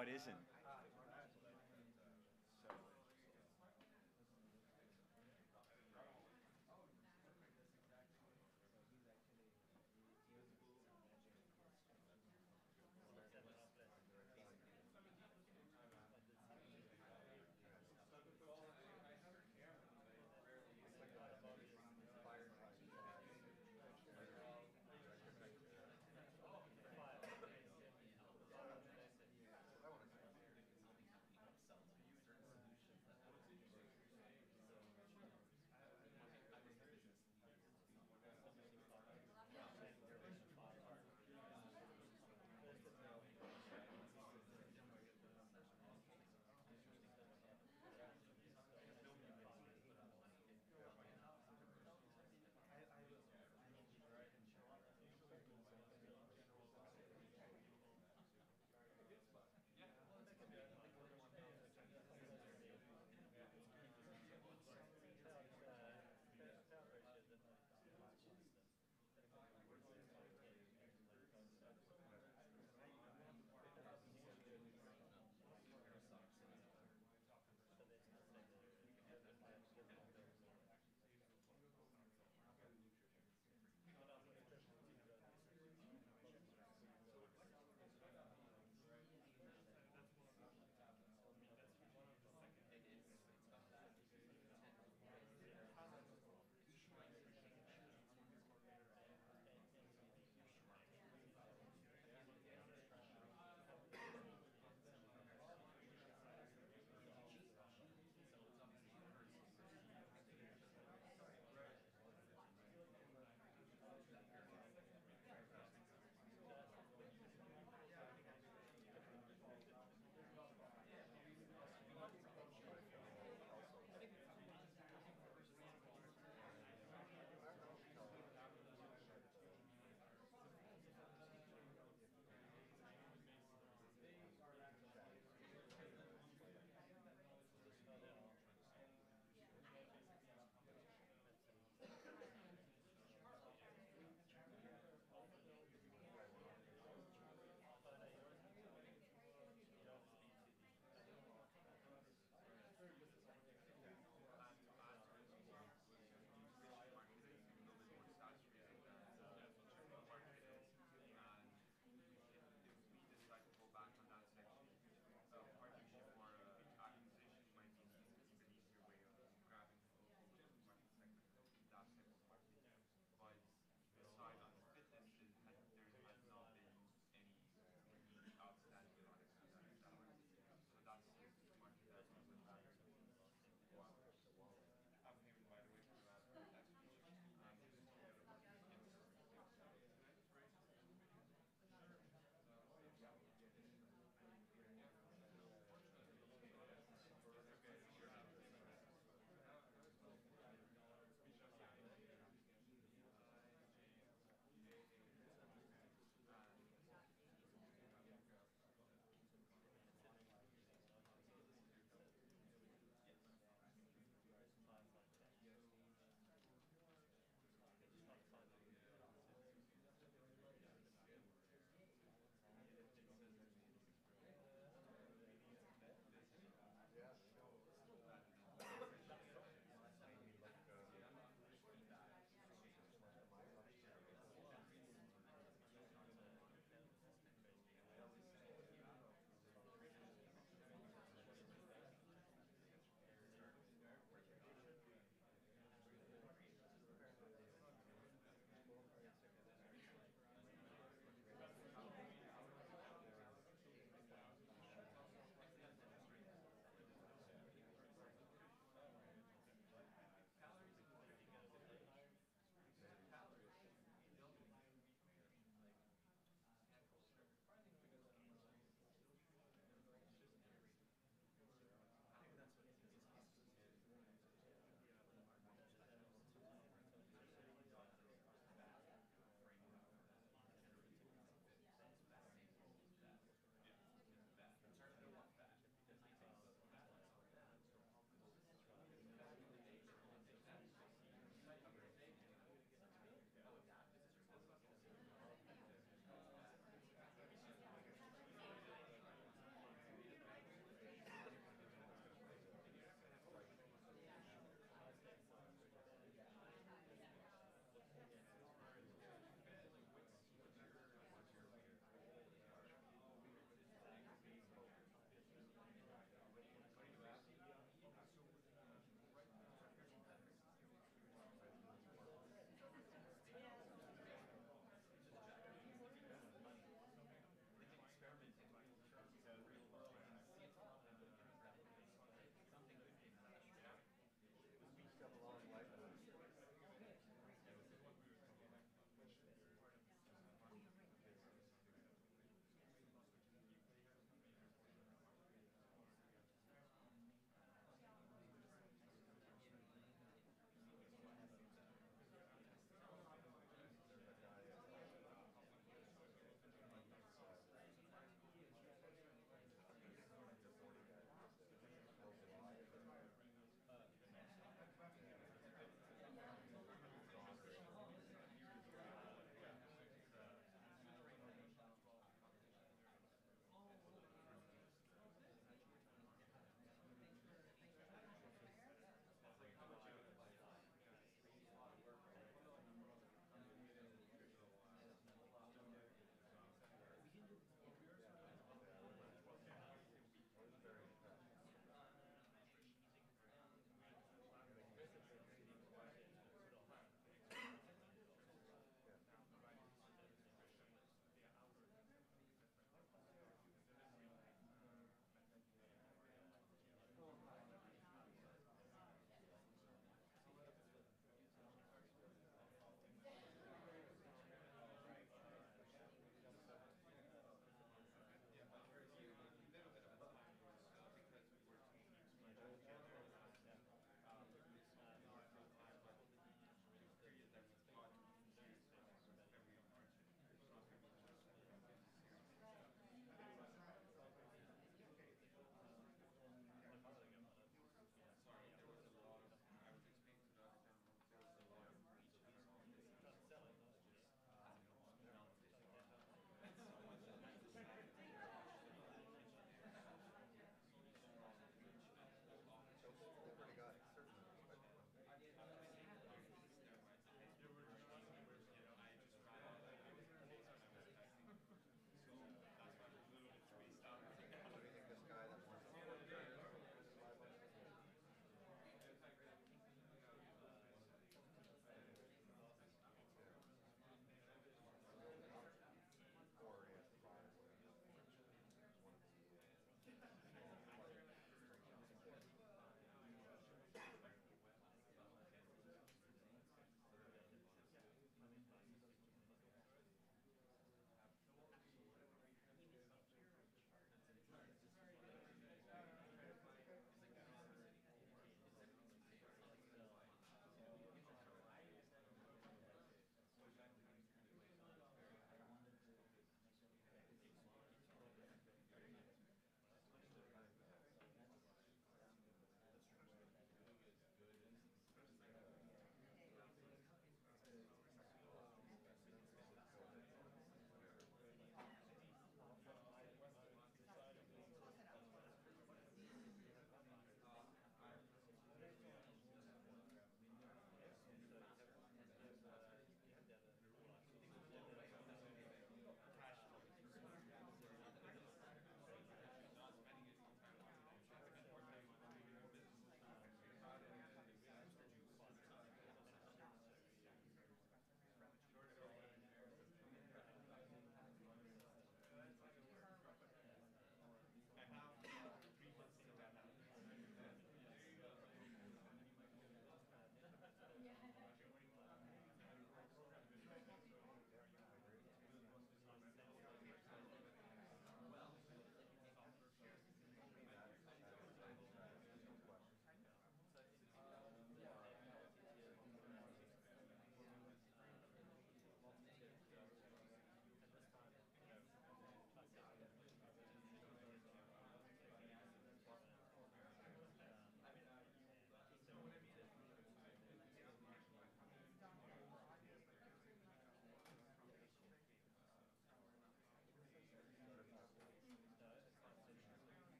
No, it isn't.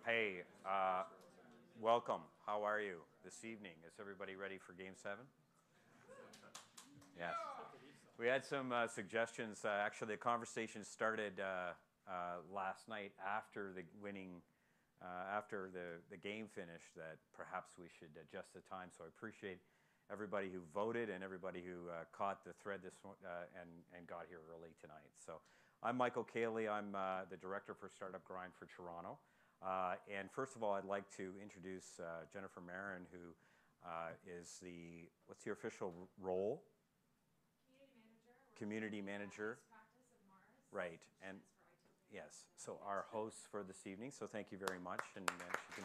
Hey, welcome. How are you this evening? Is everybody ready for Game 7? Yes. We had some suggestions. Actually, the conversation started last night after the winning, after the game finished, that perhaps we should adjust the time. So I appreciate everybody who voted and everybody who caught the thread and got here early tonight. So I'm Michael Cayley. I'm the director for Startup Grind for Toronto. And first of all, I'd like to introduce Jennifer Marin, who is what's the official role? Community manager. Practice of MARS. Right. And yes, so our host for this evening. So thank you very much. And she can.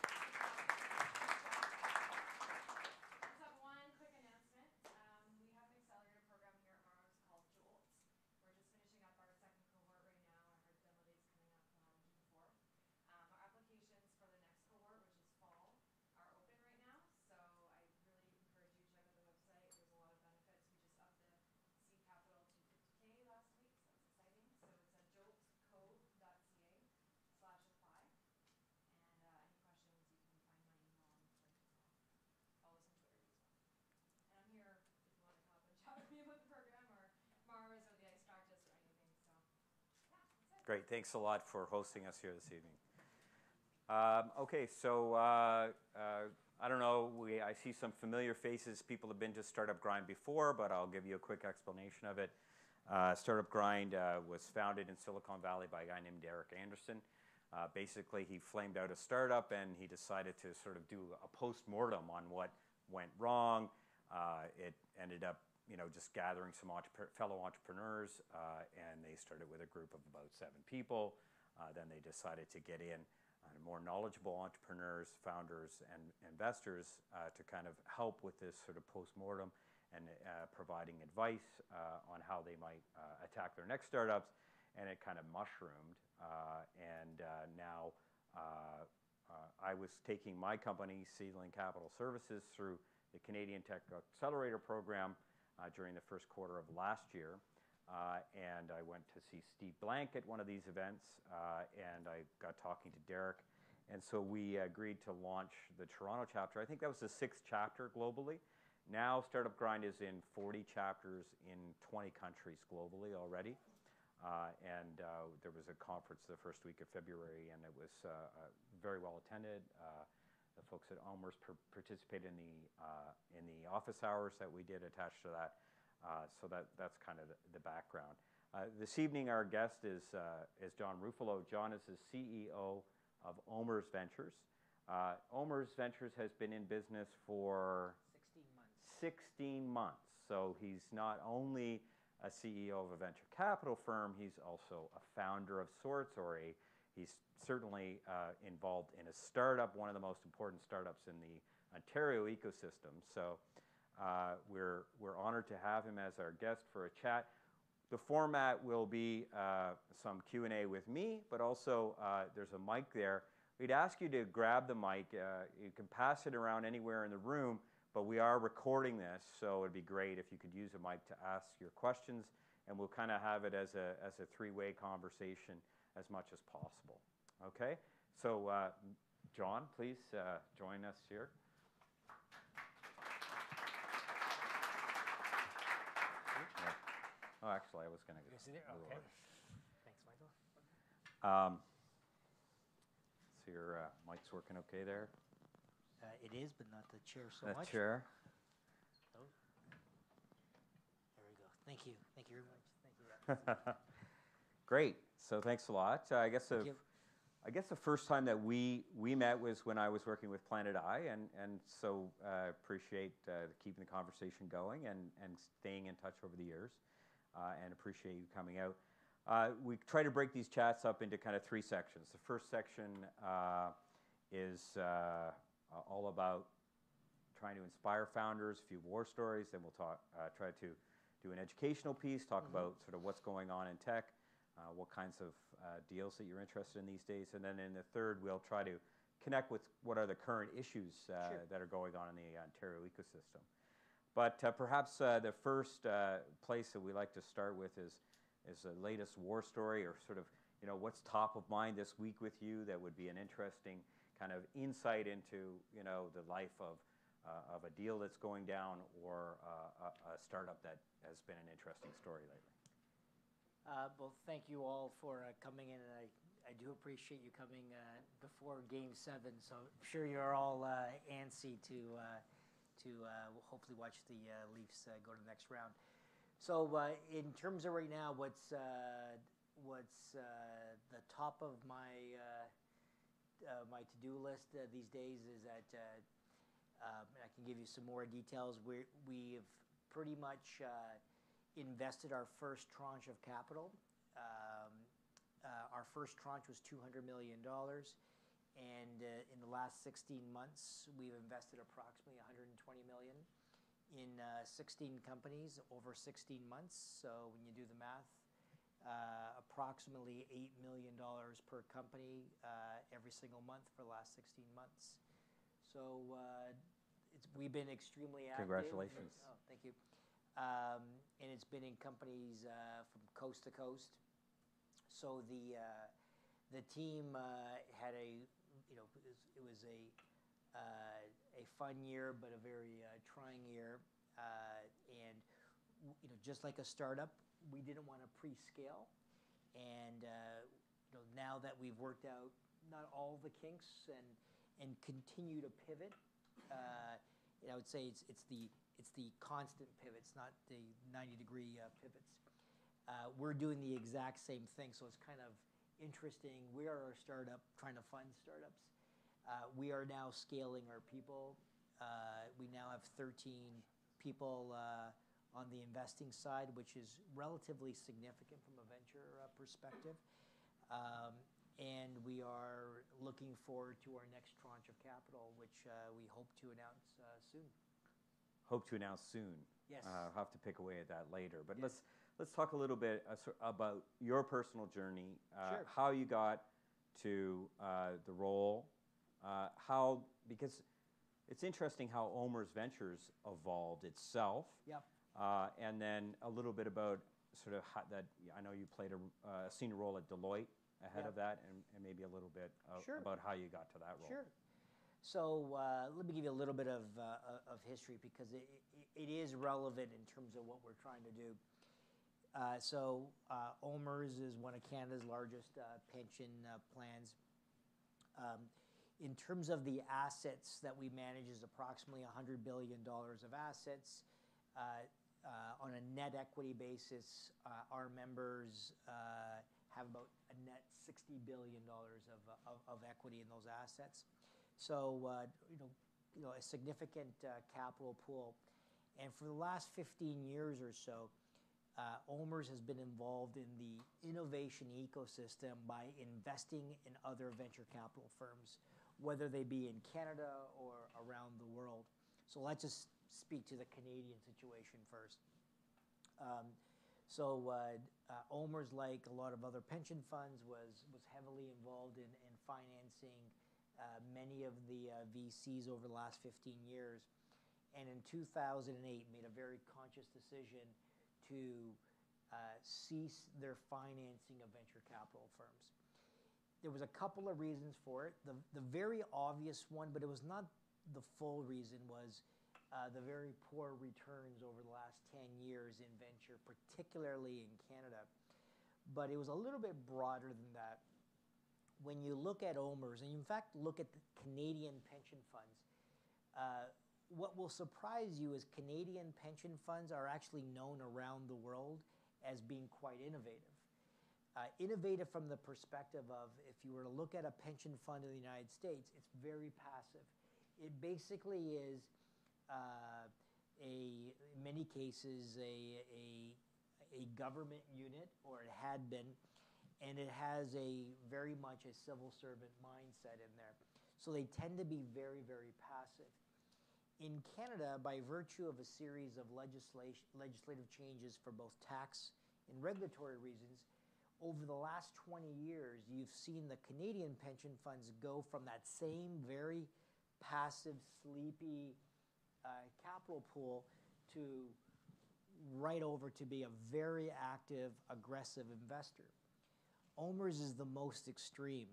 Great, thanks a lot for hosting us here this evening. Okay, so I don't know, I see some familiar faces. People have been to Startup Grind before, but I'll give you a quick explanation of it. Startup Grind was founded in Silicon Valley by a guy named Derek Anderson. Basically, he flamed out a startup and he decided to sort of do a post-mortem on what went wrong. It ended up just gathering some fellow entrepreneurs, and they started with a group of about 7 people. Then they decided to get in more knowledgeable entrepreneurs, founders, and investors to kind of help with this sort of post-mortem and providing advice on how they might attack their next startups. And it kind of mushroomed. Now I was taking my company, Seedling Capital Services, through the Canadian Tech Accelerator Program during the first quarter of last year. And I went to see Steve Blank at one of these events, and I got talking to Derek. And so we agreed to launch the Toronto chapter. I think that was the 6th chapter globally. Now Startup Grind is in 40 chapters in 20 countries globally already. There was a conference the first week of February, and it was very well attended. The folks at OMERS participated in the office hours that we did attached to that. So that's kind of the background. This evening, our guest is John Ruffalo. John is the CEO of OMERS Ventures. OMERS Ventures has been in business for 16 months. 16 months. So he's not only a CEO of a venture capital firm, he's also a founder of sorts, or he's certainly involved in a startup, one of the most important startups in the Ontario ecosystem. So we're honored to have him as our guest for a chat. The format will be some Q&A with me, but also there's a mic there. We'd ask you to grab the mic. You can pass it around anywhere in the room, but we are recording this, so it'd be great if you could use a mic to ask your questions, and we'll kind of have it as a three-way conversation as much as possible. Okay? So John, please join us here. Yeah. Oh, actually, I was going to go. Okay. Thanks, Michael. So your mic's working okay there? It is, but not the chair so the much. The chair. Oh. There we go. Thank you. Thank you very much. Thank you. Great. So thanks a lot. I guess the first time that we met was when I was working with Planet I, and so appreciate keeping the conversation going and staying in touch over the years, and appreciate you coming out. We try to break these chats up into kind of 3 sections. The first section is all about trying to inspire founders, a few war stories. Then we'll try to do an educational piece, talk about sort of what's going on in tech, what kinds of deals that you're interested in these days. And then in the third, we'll try to connect with what are the current issues that are going on in the Ontario ecosystem. But perhaps the first place that we like to start with is the latest war story, or sort of what's top of mind this week with you that would be an interesting kind of insight into, you know, the life of a deal that's going down or a startup that has been an interesting story lately. Well, thank you all for coming in, and I do appreciate you coming before Game 7. So I'm sure you're all antsy to hopefully watch the Leafs go to the next round. So in terms of right now, what's the top of my my to-do list these days is that I can give you some more details. We've pretty much invested our first tranche of capital. Our first tranche was $200 million, and in the last 16 months, we've invested approximately $120 million in 16 companies over 16 months. So when you do the math, approximately $8 million per company every single month for the last 16 months. So we've been extremely active. Congratulations. Oh, thank you. And it's been in companies from coast to coast. So the team had it was a fun year, but a very trying year. And just like a startup, we didn't want to pre-scale. And now that we've worked out not all the kinks and continue to pivot, I would say it's the constant pivots, not the 90-degree pivots. We're doing the exact same thing, so it's kind of interesting. We are a startup trying to fund startups. We are now scaling our people. We now have 13 people on the investing side, which is relatively significant from a venture perspective. And we are looking forward to our next tranche of capital, which we hope to announce soon. Hope to announce soon. Yes. I'll have to pick away at that later. But Yes. let's talk a little bit about your personal journey, Sure. how you got to the role, because it's interesting how OMERS Ventures evolved itself. Yep. And then a little bit about sort of how that, I know you played a senior role at Deloitte ahead of that, and maybe a little bit Sure. about how you got to that role. Sure. So let me give you a little bit of history because it is relevant in terms of what we're trying to do. So OMERS is one of Canada's largest pension plans. In terms of the assets that we manage is approximately $100 billion of assets. On a net equity basis, our members have about a net $60 billion of equity in those assets. So, a significant capital pool. And for the last 15 years or so, OMERS has been involved in the innovation ecosystem by investing in other venture capital firms, whether they be in Canada or around the world. So let's just speak to the Canadian situation first. OMERS, like a lot of other pension funds, was heavily involved in financing many of the VCs over the last 15 years. And in 2008, made a very conscious decision to cease their financing of venture capital firms. There was a couple of reasons for it. The very obvious one, but it was not the full reason, was the very poor returns over the last 10 years in venture, particularly in Canada. But it was a little bit broader than that. When you look at OMERS, and in fact look at the Canadian pension funds, what will surprise you is Canadian pension funds are actually known around the world as being quite innovative. Innovative from the perspective of, if you were to look at a pension fund in the United States, it's very passive. It basically is, in many cases, a government unit, or it had been, and it has very much a civil servant mindset in there. So they tend to be very, very passive. In Canada, by virtue of a series of legislative changes for both tax and regulatory reasons, over the last 20 years, you've seen the Canadian pension funds go from that same very passive, sleepy capital pool to right over to be a very active, aggressive investor. OMERS is the most extreme.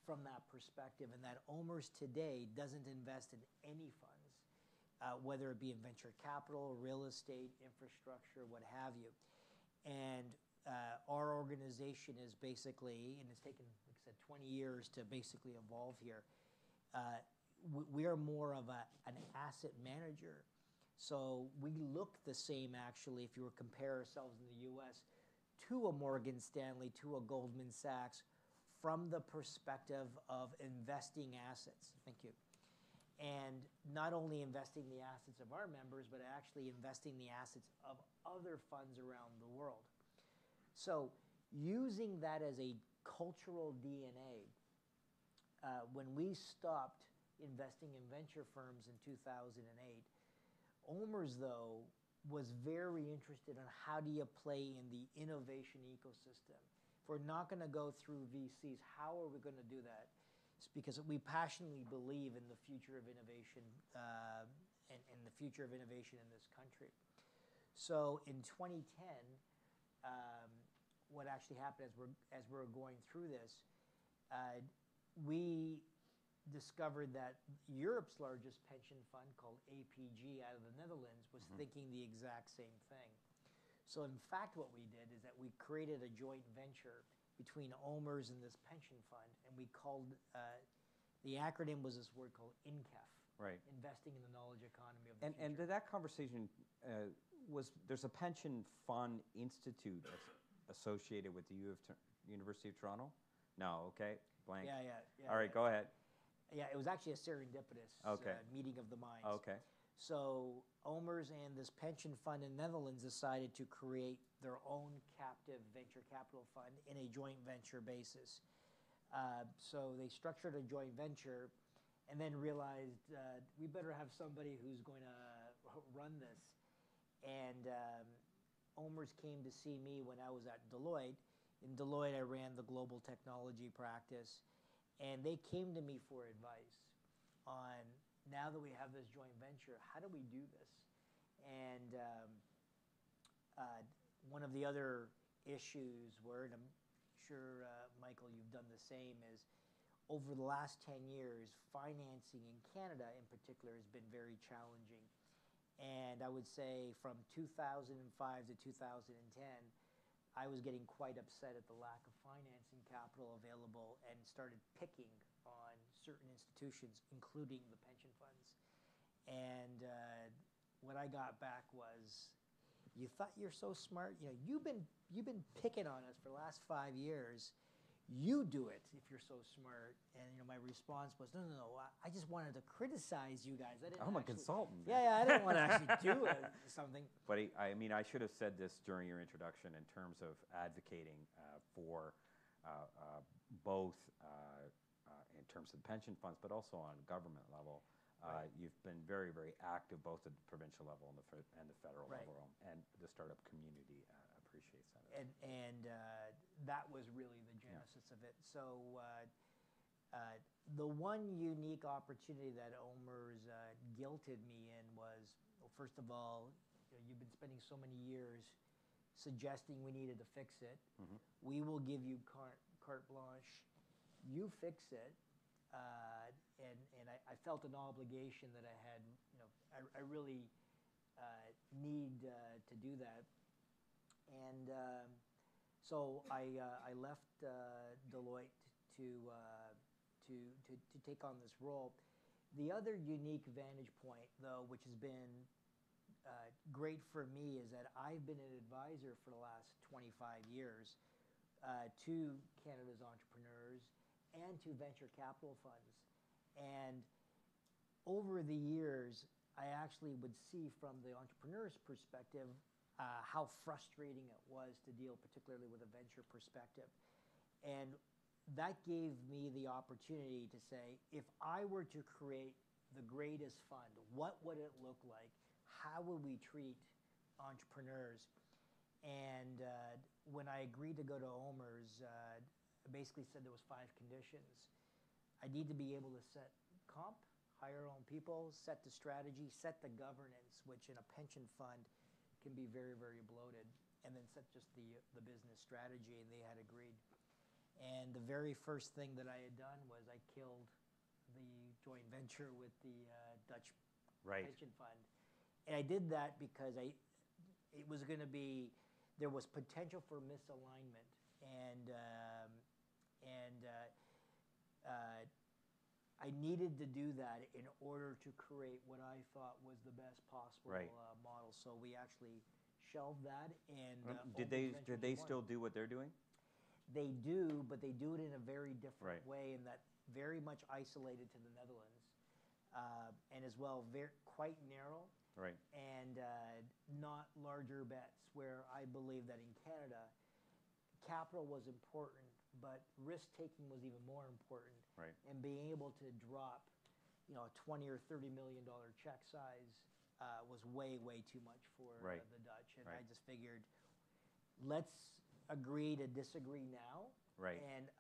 from that perspective, and that OMERS today doesn't invest in any funds, whether it be in venture capital, real estate, infrastructure, what have you. And our organization is basically, and it's taken, like I said, 20 years to basically evolve here. We are more of an asset manager. So we look the same, actually, if you were to compare ourselves in the U.S. to a Morgan Stanley, to a Goldman Sachs, from the perspective of investing assets. Thank you. And not only investing the assets of our members, but actually investing the assets of other funds around the world. So using that as a cultural DNA, when we stopped investing in venture firms in 2008, OMERS, though, was very interested in how do you play in the innovation ecosystem. If we're not going to go through VCs, how are we going to do that? It's because we passionately believe in the future of innovation and the future of innovation in this country. So in 2010, what actually happened as we're going through this, we discovered that Europe's largest pension fund, called APG out of the Netherlands, was thinking the exact same thing. So in fact what we did is that we created a joint venture between OMERS and this pension fund, and we called, the acronym was this word called INCEF, right? Investing in the Knowledge Economy of the Future. And did that conversation, there's a pension fund institute associated with the University of Toronto? No, okay, blank. Yeah. All right, go ahead. Yeah, it was actually a serendipitous meeting of the minds. Okay. So OMERS and this pension fund in Netherlands decided to create their own captive venture capital fund in a joint venture basis. So they structured a joint venture and then realized we better have somebody who's going to run this. And OMERS came to see me when I was at Deloitte. In Deloitte, I ran the global technology practice. And they came to me for advice on, now that we have this joint venture, how do we do this? And one of the other issues were, and I'm sure, Michael, you've done the same, is over the last 10 years, financing in Canada in particular has been very challenging. And I would say from 2005 to 2010, I was getting quite upset at the lack of financing capital available and started picking on certain institutions, including the pension funds. And what I got back was, you thought you're so smart? You know, you've been picking on us for the last 5 years. You do it if you're so smart. And you know, my response was, no. I just wanted to criticize you guys. I'm a consultant. Yeah, I didn't want to actually do something. But I mean, I should have said this during your introduction in terms of advocating for both in terms of pension funds, but also on government level. Right. You've been very, very active both at the provincial level and the federal level, and the startup community appreciates that. And that was really the genesis of it. So the one unique opportunity that OMERS guilted me in was, well, first of all, you've been spending so many years suggesting we needed to fix it. We will give you carte blanche. You fix it. And I felt an obligation that I had, I really need to do that. And so I left Deloitte to take on this role. The other unique vantage point, though, which has been great for me, is that I've been an advisor for the last 25 years to Canada's entrepreneurs and to venture capital funds. And over the years, I actually would see from the entrepreneur's perspective how frustrating it was to deal particularly with a venture perspective. And that gave me the opportunity to say, if I were to create the greatest fund, what would it look like? How would we treat entrepreneurs? And when I agreed to go to OMERS, I basically said there was 5 conditions. I need to be able to set comp, hire our own people, set the strategy, set the governance, which in a pension fund can be very, very bloated, and then set just the business strategy, and they had agreed. And the very first thing that I had done was I killed the joint venture with the Dutch Right. pension fund. And I did that because it was going to be, there was potential for misalignment. I needed to do that in order to create what I thought was the best possible Right. model. So we actually shelved that. And Did they still do what they're doing? They do, but they do it in a very different Right. way, in that very much isolated to the Netherlands, and as well quite narrow. Right. And not larger bets, where I believe that in Canada, capital was important, but risk-taking was even more important. Right. And being able to drop, a $20 or $30 million check size was way, way too much for Right. the Dutch. And Right. I just figured, let's agree to disagree now. Right. And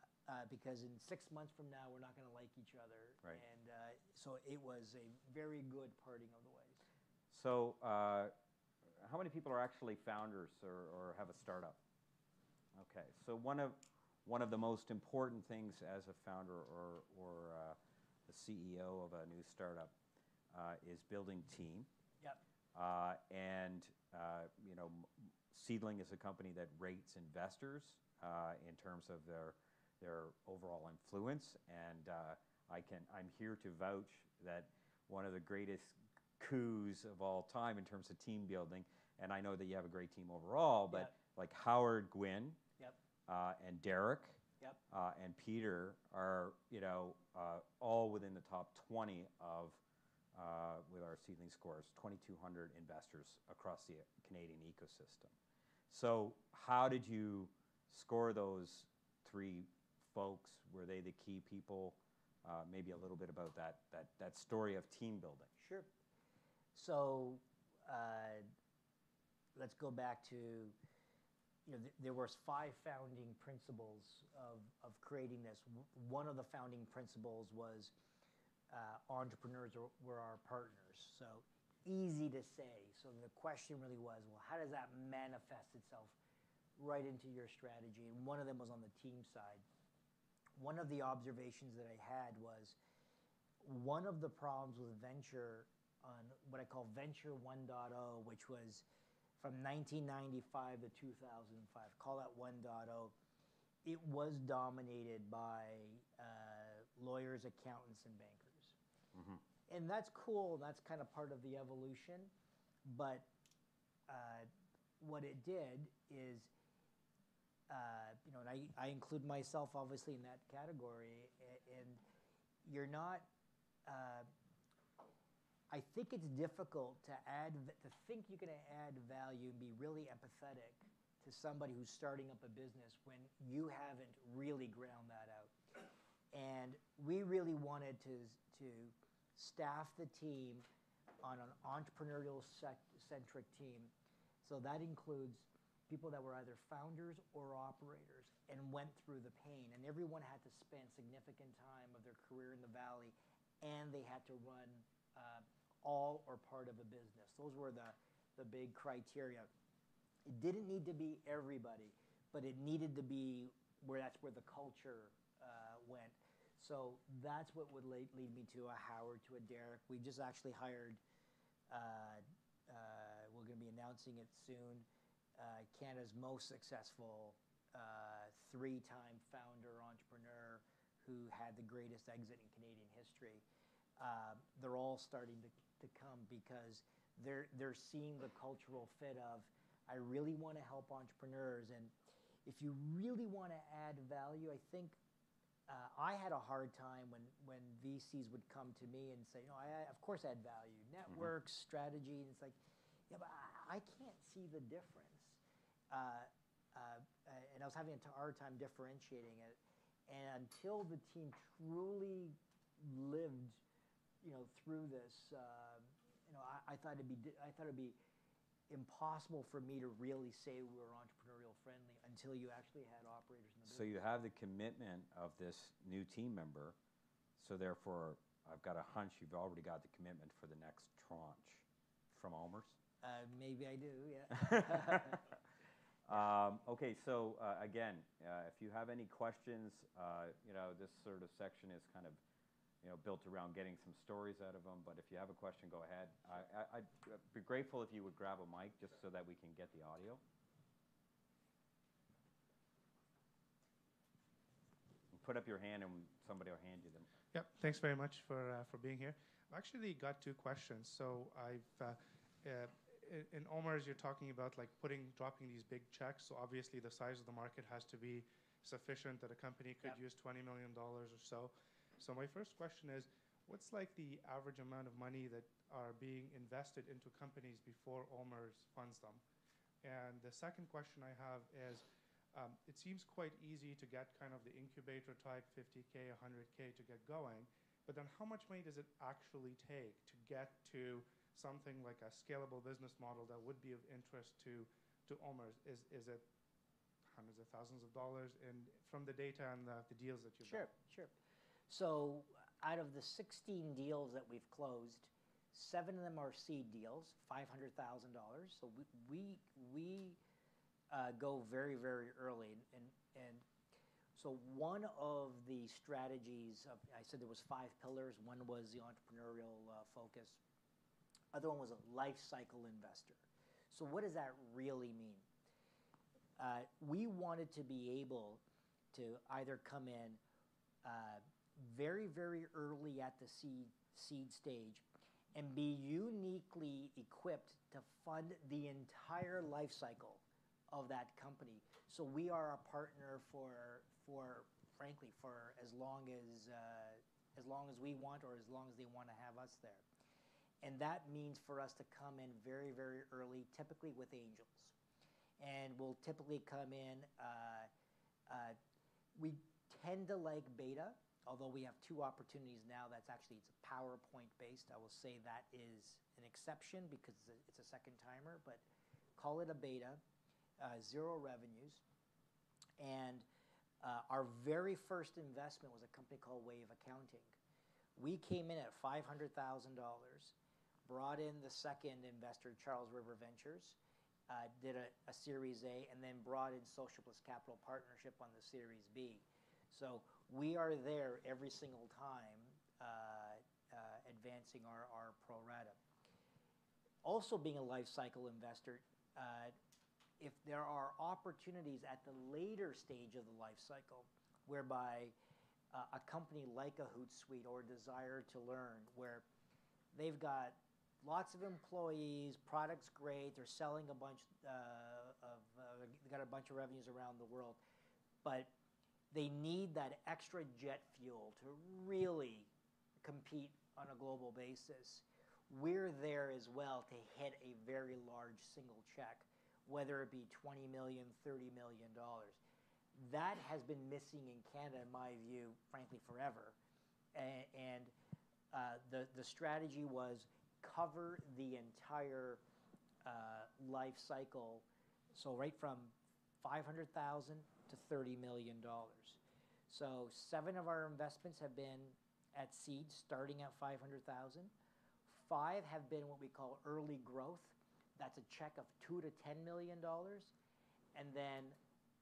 because in 6 months from now, we're not going to like each other. Right. And so it was a very good parting of the ways. So, how many people are actually founders or have a startup? Okay, so one of the most important things as a founder or the CEO of a new startup is building team. Yep. And Seedling is a company that rates investors in terms of their overall influence, and I'm here to vouch that one of the greatest coups of all time in terms of team building, and I know that you have a great team overall, but Yep. like Howard Gwynn, Yep. And Derek, Yep. and Peter are all within the top 20 of with our Seedling scores, 2,200 investors across the Canadian ecosystem. So how did you score those three folks? Were they the key people? Maybe a little bit about that story of team building. Sure. So let's go back to, there was 5 founding principles of creating this. One of the founding principles was entrepreneurs were our partners. So easy to say. So the question really was, well, how does that manifest itself right into your strategy? And one of them was on the team side. One of the observations that I had was, one of the problems with venture on what I call Venture 1.0, which was from 1995 to 2005, call that 1.0, it was dominated by lawyers, accountants, and bankers. Mm-hmm. And that's cool, and that's kind of part of the evolution. But what it did is, and I include myself obviously in that category, and you're not, I think it's difficult to think you're going to add value and be really empathetic to somebody who's starting up a business when you haven't really ground that out. And we really wanted to staff the team on an entrepreneurial-centric team. So that includes people that were either founders or operators and went through the pain. And everyone had to spend significant time of their career in the Valley, and they had to run all or part of a business. Those were the big criteria. It didn't need to be everybody, but it needed to be that's where the culture went. So that's what would lead me to a Howard, to a Derek. We just actually hired, we're going to be announcing it soon, Canada's most successful 3-time founder entrepreneur who had the greatest exit in Canadian history. They're all starting to come because they're seeing the cultural fit of, I really want to help entrepreneurs. And if you really want to add value, I think I had a hard time when VCs would come to me and say, I of course add value, networks, strategy, and it's like, yeah, but I can't see the difference. And I was having a hard time differentiating it. And until the team truly lived, through this, I thought it'd be impossible for me to really say we were entrepreneurial friendly until you actually had operators in the business. So you have the commitment of this new team member, so therefore I've got a hunch you've already got the commitment for the next tranche from OMERS? Maybe I do, yeah. Okay, so again, if you have any questions, this sort of section is kind of built around getting some stories out of them. But if you have a question, go ahead. I'd be grateful if you would grab a mic just so that we can get the audio. Put up your hand and somebody will hand you them. Yep, thanks very much for being here. I've actually got two questions. So in OMERS, you're talking about like dropping these big checks. So obviously the size of the market has to be sufficient that a company could use $20 million or so. So my first question is, what's like the average amount of money that are being invested into companies before OMERS funds them? And the second question I have is, it seems quite easy to get kind of the incubator type 50K, 100K to get going, but then how much money does it actually take to get to something like a scalable business model that would be of interest to OMERS? Is it hundreds of thousands of dollars from the data and the deals that you've done? Sure. So out of the 16 deals that we've closed, 7 of them are seed deals, $500,000. So we go very, very early. And so one of the strategies, I said there was 5 pillars. One was the entrepreneurial focus. Other one was a life cycle investor. So what does that really mean? We wanted to be able to either come in very, very early at the seed stage and be uniquely equipped to fund the entire life cycle of that company. So we are a partner for frankly, for as long as we want or as long as they want to have us there. And that means for us to come in very, very early, typically with angels. And we'll typically come in, we tend to like beta, although we have 2 opportunities now it's PowerPoint based. I will say that is an exception because it's a second timer, but call it a beta, 0 revenues. And our very first investment was a company called Wave Accounting. We came in at $500,000, brought in the second investor, Charles River Ventures, did a Series A, and then brought in Social Plus Capital Partnership on the Series B. So we are there every single time advancing our pro rata. Also being a life cycle investor, if there are opportunities at the later stage of the life cycle whereby a company like a Hootsuite or Desire to Learn, where they've got lots of employees, product's great, they're selling a bunch they got a bunch of revenues around the world, but they need that extra jet fuel to really compete on a global basis. We're there as well to hit a very large single check, whether it be $20 million, $30 million. That has been missing in Canada, in my view, frankly, forever. And the strategy was cover the entire life cycle, so right from $500,000 to $30 million. So 7 of our investments have been at seed, starting at $500,000. 5 have been what we call early growth. That's a check of $2 to $10 million. And then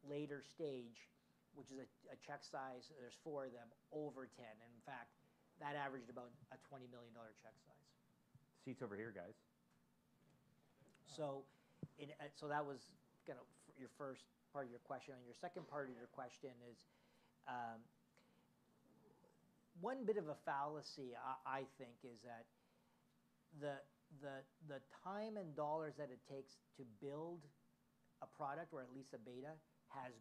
later stage, which is a check size, there's 4 of them, over 10. And in fact, that averaged about a $20 million check size. Seats over here, guys. So that was your first part of your question. And your second part of your question is, one bit of a fallacy, I think, is that the time and dollars that it takes to build a product, or at least a beta, has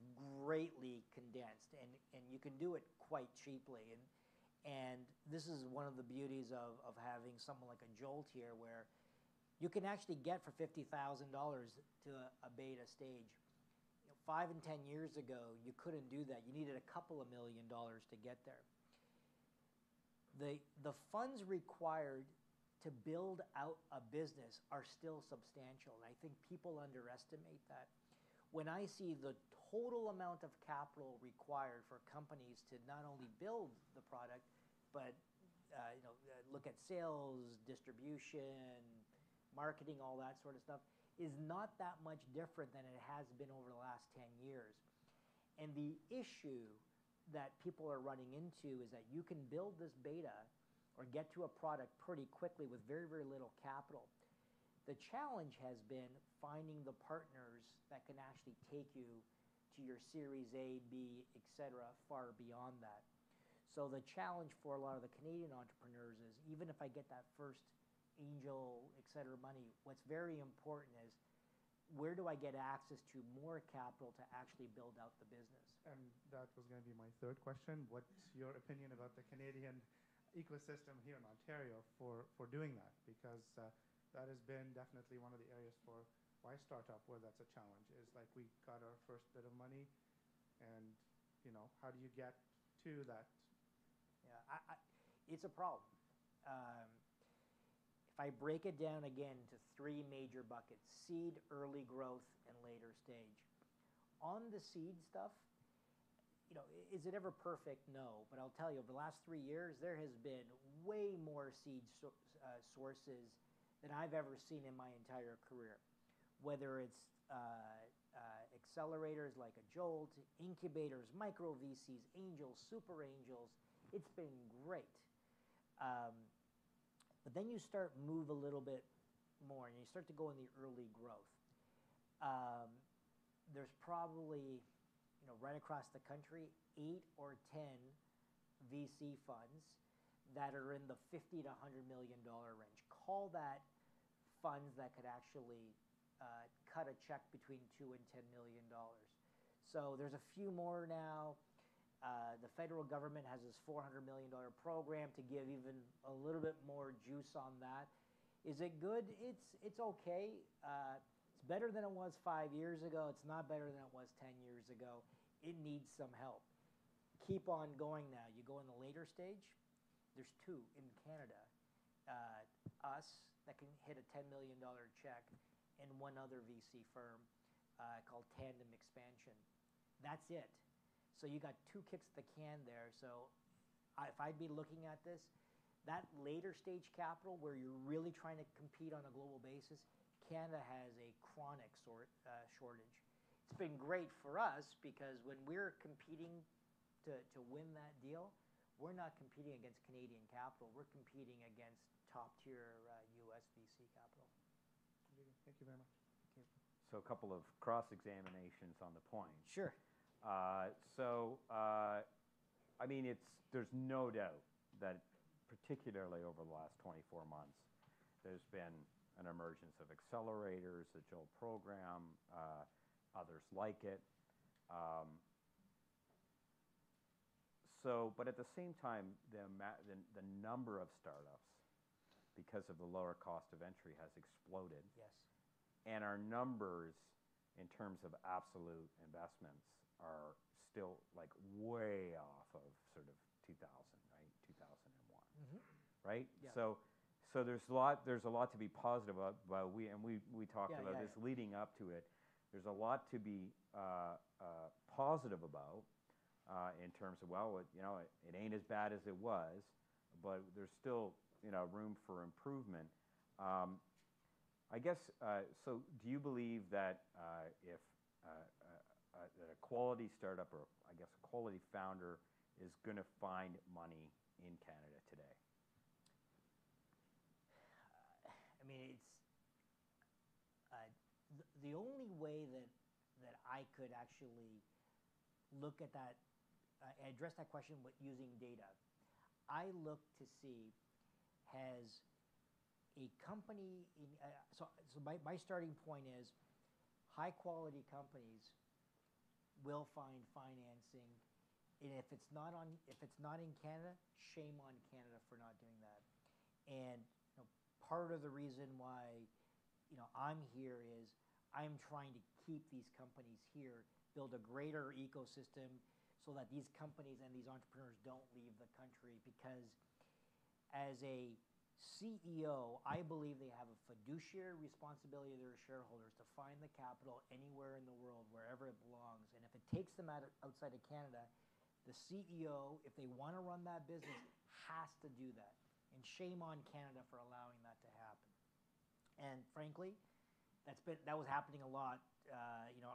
greatly condensed, and you can do it quite cheaply. And this is one of the beauties of having someone like a Jolt here, where you can actually get for $50,000 to a beta stage. 5 and 10 years ago, you couldn't do that. You needed a couple of $1 million to get there. The funds required to build out a business are still substantial, and I think people underestimate that. When I see the total amount of capital required for companies to not only build the product, but look at sales, distribution, marketing, all that sort of stuff, is not that much different than it has been over the last 10 years. And the issue that people are running into is that you can build this beta or get to a product pretty quickly with very, very little capital. The challenge has been finding the partners that can actually take you to your Series A, B, et cetera, far beyond that. So the challenge for a lot of the Canadian entrepreneurs is, even if I get that first angel, et cetera, money, what's very important is, where do I get access to more capital to actually build out the business? And that was going to be my third question. What's your opinion about the Canadian ecosystem here in Ontario for doing that? Because that has been definitely one of the areas for my startup where that's a challenge, is like we got our first bit of money, and how do you get to that? Yeah, it's a problem. If I break it down again to three major buckets: seed, early growth, and later stage. On the seed stuff, is it ever perfect? No. But I'll tell you, over the last 3 years, there has been way more seed sources than I've ever seen in my entire career. Whether it's accelerators like a Jolt, incubators, micro VCs, angels, super angels, it's been great. But then you start move a little bit more, and you start to go in the early growth. There's probably, right across the country, 8 or 10 VC funds that are in the $50 to $100 million range. Call that funds that could actually cut a check between $2 and $10 million. So there's a few more now. The federal government has this $400 million program to give even a little bit more juice on that. Is it good? It's okay. It's better than it was 5 years ago. It's not better than it was 10 years ago. It needs some help. Keep on going now. You go in the later stage, there's 2 in Canada. Us, that can hit a $10 million check, and one other VC firm called Tandem Expansion. That's it. So you got 2 kicks at the can there. So if I'd be looking at this, that later stage capital where you're really trying to compete on a global basis, Canada has a chronic shortage. It's been great for us because when we're competing to win that deal, we're not competing against Canadian capital. We're competing against top-tier U.S. VC capital. Thank you very much. Okay. So a couple of cross-examinations on the point. Sure. There's no doubt that particularly over the last 24 months, there's been an emergence of accelerators, the Jolt program, others like it. But at the same time, the number of startups, because of the lower cost of entry, has exploded. Yes. And our numbers in terms of absolute investments are still like way off of sort of 2000, right? 2001, right? Yeah. So there's a lot to be positive about. We talked about this leading up to it. There's a lot to be positive about in terms of, it ain't as bad as it was, but there's still room for improvement. I guess so. Do you believe that if that a quality startup, or I guess a quality founder, is going to find money in Canada today? It's the only way that I could actually look at that, address that question with using data. I look to see, has a company so my starting point is, high quality companies will find financing, and if it's not in Canada, shame on Canada for not doing that. And part of the reason why I'm here is I'm trying to keep these companies here, build a greater ecosystem so that these companies and these entrepreneurs don't leave the country. Because as a CEO, I believe they have a fiduciary responsibility to their shareholders to find the capital anywhere in the world, wherever it belongs. And if it takes them outside of Canada, the CEO, if they want to run that business, has to do that. And shame on Canada for allowing that to happen. And frankly, that was happening a lot,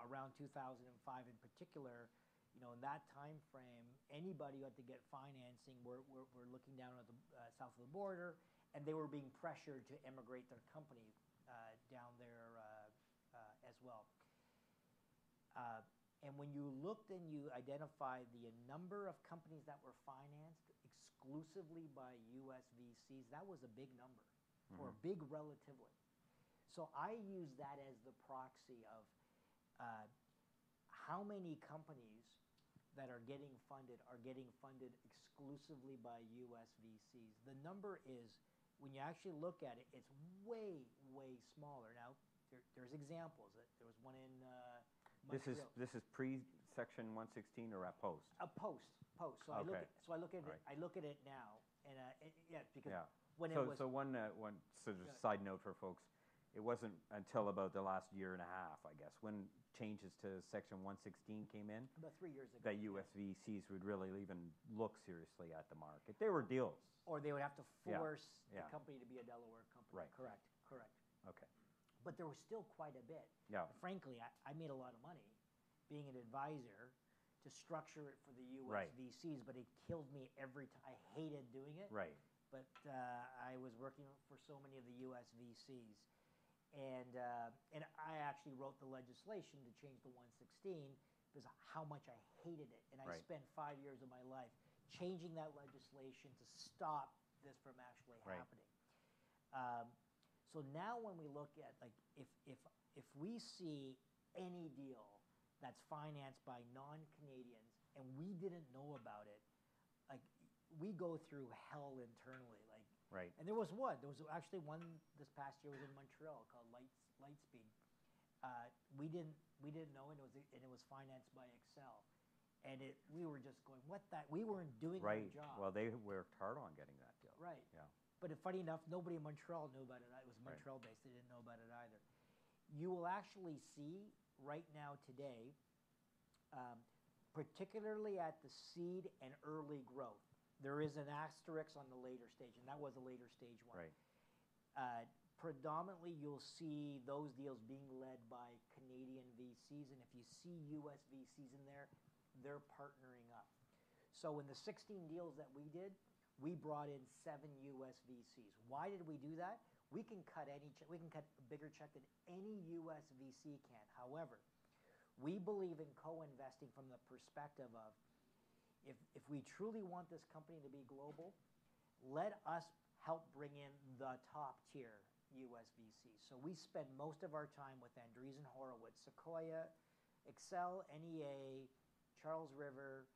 around 2005 in particular. In that time frame, anybody who had to get financing were looking down at the south of the border, and they were being pressured to immigrate their company down there as well. And when you looked and you identified the number of companies that were financed exclusively by U.S. VCs, that was a big number, or big relatively. So I use that as the proxy of how many companies that are getting funded exclusively by U.S. VCs. The number is, when you actually look at it, it's way, way smaller. Now, there's examples. There was one in Montreal. This is pre-Section 116 or at post? Post. So Okay. I look at it. Right. I look at it now, and because Yeah. when it was. So one sort of side note for folks, it wasn't until about the last year and a half, I guess, when changes to Section 116 came in, About 3 years ago. that U.S. VCs would really even look seriously at the market. They were deals. Or they would have to force Yeah. the company to be a Delaware company. Right. Correct. Okay. But there was still quite a bit. Yeah. Frankly, I made a lot of money being an advisor to structure it for the U.S. Right. VCs, but it killed me every time. I hated doing it. Right. But I was working for so many of the U.S. VCs. And I actually wrote the legislation to change the 116 because of how much I hated it. And I Right. spent 5 years of my life changing that legislation to stop this from actually Right. happening. So now when we look at, like, if we see any deal that's financed by non-Canadians and we didn't know about it, like, we go through hell internally. Like, Right. and there was one. There was actually one this past year was in Montreal called Lightspeed. We didn't know, and it was financed by Excel, and we were just going, what that? We weren't doing our Right. job. Well, they worked hard on getting that deal. Right. Yeah. But funny enough, nobody in Montreal knew about it. It was Right. Montreal-based. They didn't know about it either. You will actually see right now today, particularly at the seed and early growth, there is an asterisk on the later stage, and that was a later stage one. Right. Predominantly, you'll see those deals being led by Canadian VCs, and if you see U.S. VCs in there, they're partnering up. So in the 16 deals that we did, we brought in 7 U.S. VCs. Why did we do that? We can cut we can cut a bigger check than any U.S. VC can. However, we believe in co-investing from the perspective of, if we truly want this company to be global, let us help bring in the top tier U.S. VCs. So we spend most of our time with Andreessen Horowitz, Sequoia, Excel, NEA, Charles River.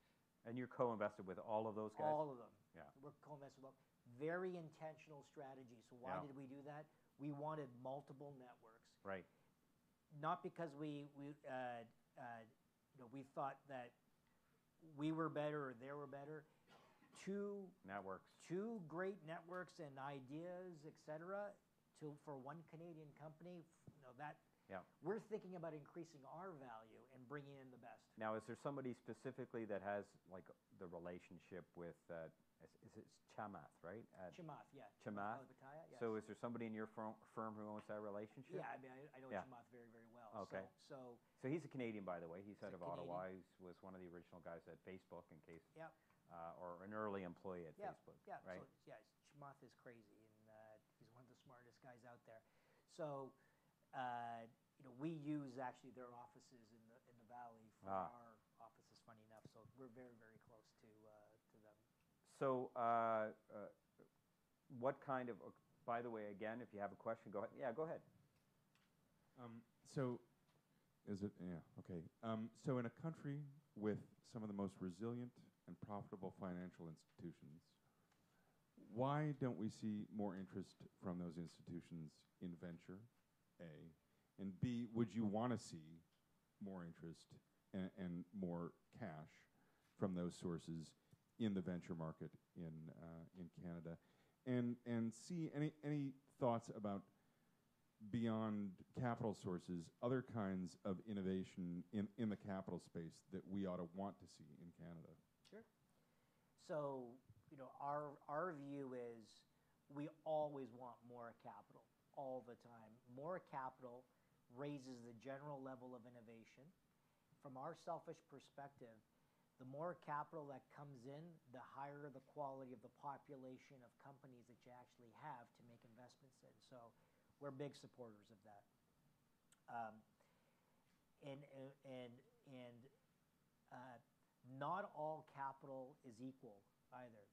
And you're co-invested with all of those guys? All of them. Yeah. We're co-invested with them. Very intentional strategy. So why did we do that? We wanted multiple networks. Right. Not because we thought that we were better or they were better. Two great networks and ideas, etc. For one Canadian company. We're thinking about increasing our value and bringing in the best. Now, is there somebody specifically that has like the relationship with? Is it Chamath, right? Chamath, yeah. Chamath. Yes. So, is there somebody in your firm who owns that relationship? Yeah, I mean, I know Chamath very, very well. Okay. So he's a Canadian, by the way. He's out of Canadian. Ottawa. He was one of the original guys at Facebook, in case. Yep. Or an early employee at Facebook. Yeah. Right. So Chamath is crazy, and he's one of the smartest guys out there. So, we use actually their offices in the valley for our offices. Funny enough, so we're very, very close to them. So, what kind of? By the way, again, if you have a question, go ahead. Yeah, go ahead. So, is it? Yeah. Okay. So, in a country with some of the most resilient and profitable financial institutions, why don't we see more interest from those institutions in venture? A, and B, would you want to see more interest and more cash from those sources in the venture market in Canada? And C, any thoughts about, beyond capital sources, other kinds of innovation in the capital space that we ought to want to see in Canada? Sure. So, our view is we always want more capital all the time. More capital raises the general level of innovation. From our selfish perspective, the more capital that comes in, the higher the quality of the population of companies that you actually have to make investments in. So we're big supporters of that. Not all capital is equal either.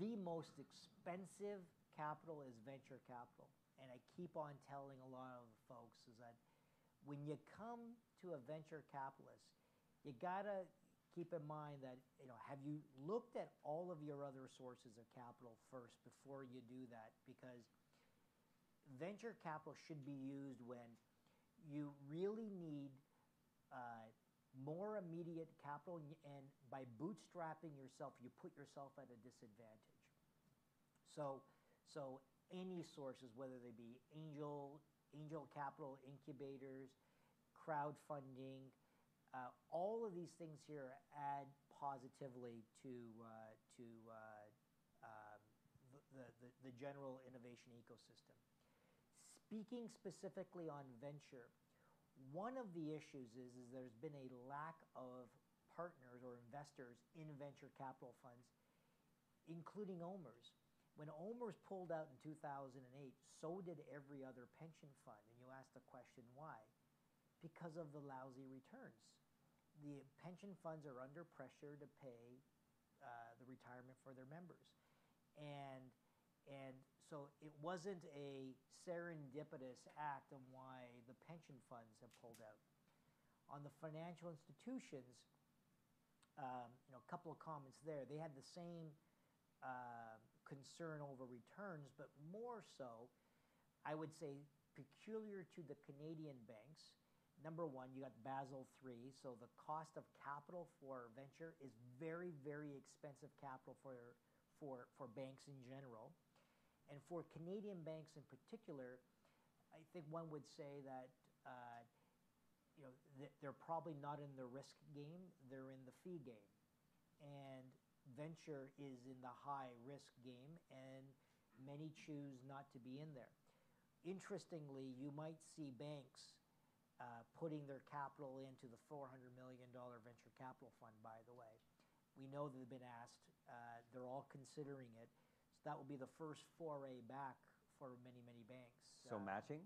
The most expensive capital is venture capital. And I keep on telling a lot of folks is that when you come to a venture capitalist, you gotta keep in mind that, have you looked at all of your other sources of capital first before you do that? Because venture capital should be used when you really need more immediate capital, and by bootstrapping yourself, you put yourself at a disadvantage. So any sources, whether they be angel capital incubators, crowdfunding, all of these things here add positively to the general innovation ecosystem. Speaking specifically on venture, one of the issues is there's been a lack of partners or investors in venture capital funds, including OMERS. When OMERS pulled out in 2008, so did every other pension fund. And you ask the question, why? Because of the lousy returns. The pension funds are under pressure to pay the retirement for their members. And so it wasn't a serendipitous act on why the pension funds have pulled out. On the financial institutions, a couple of comments there. They had the same concern over returns, but more so, I would say, peculiar to the Canadian banks. Number one, you got Basel III, so the cost of capital for venture is very, very expensive capital for banks in general. And for Canadian banks in particular, I think one would say that they're probably not in the risk game, they're in the fee game. And venture is in the high risk game, and many choose not to be in there. Interestingly, you might see banks putting their capital into the $400 million venture capital fund, by the way. We know that they've been asked. They're all considering it. So that will be the first foray back for many, many banks. So matching?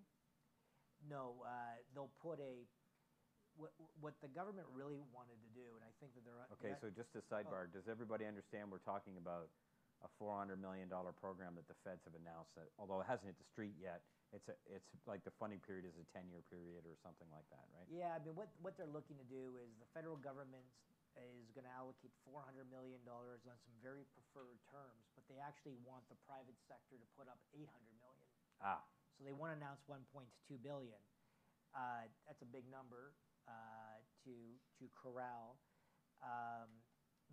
No, they'll put what the government really wanted to do, and I think that they're... Okay, so just a sidebar. Does everybody understand we're talking about a $400 million program that the feds have announced that, although it hasn't hit the street yet, it's like the funding period is a 10-year period or something like that, right? Yeah, I mean, what they're looking to do is the federal government is going to allocate $400 million on some very preferred terms, but they actually want the private sector to put up $800 million. Ah. So they want to announce $1.2 billion. That's a big number to corral.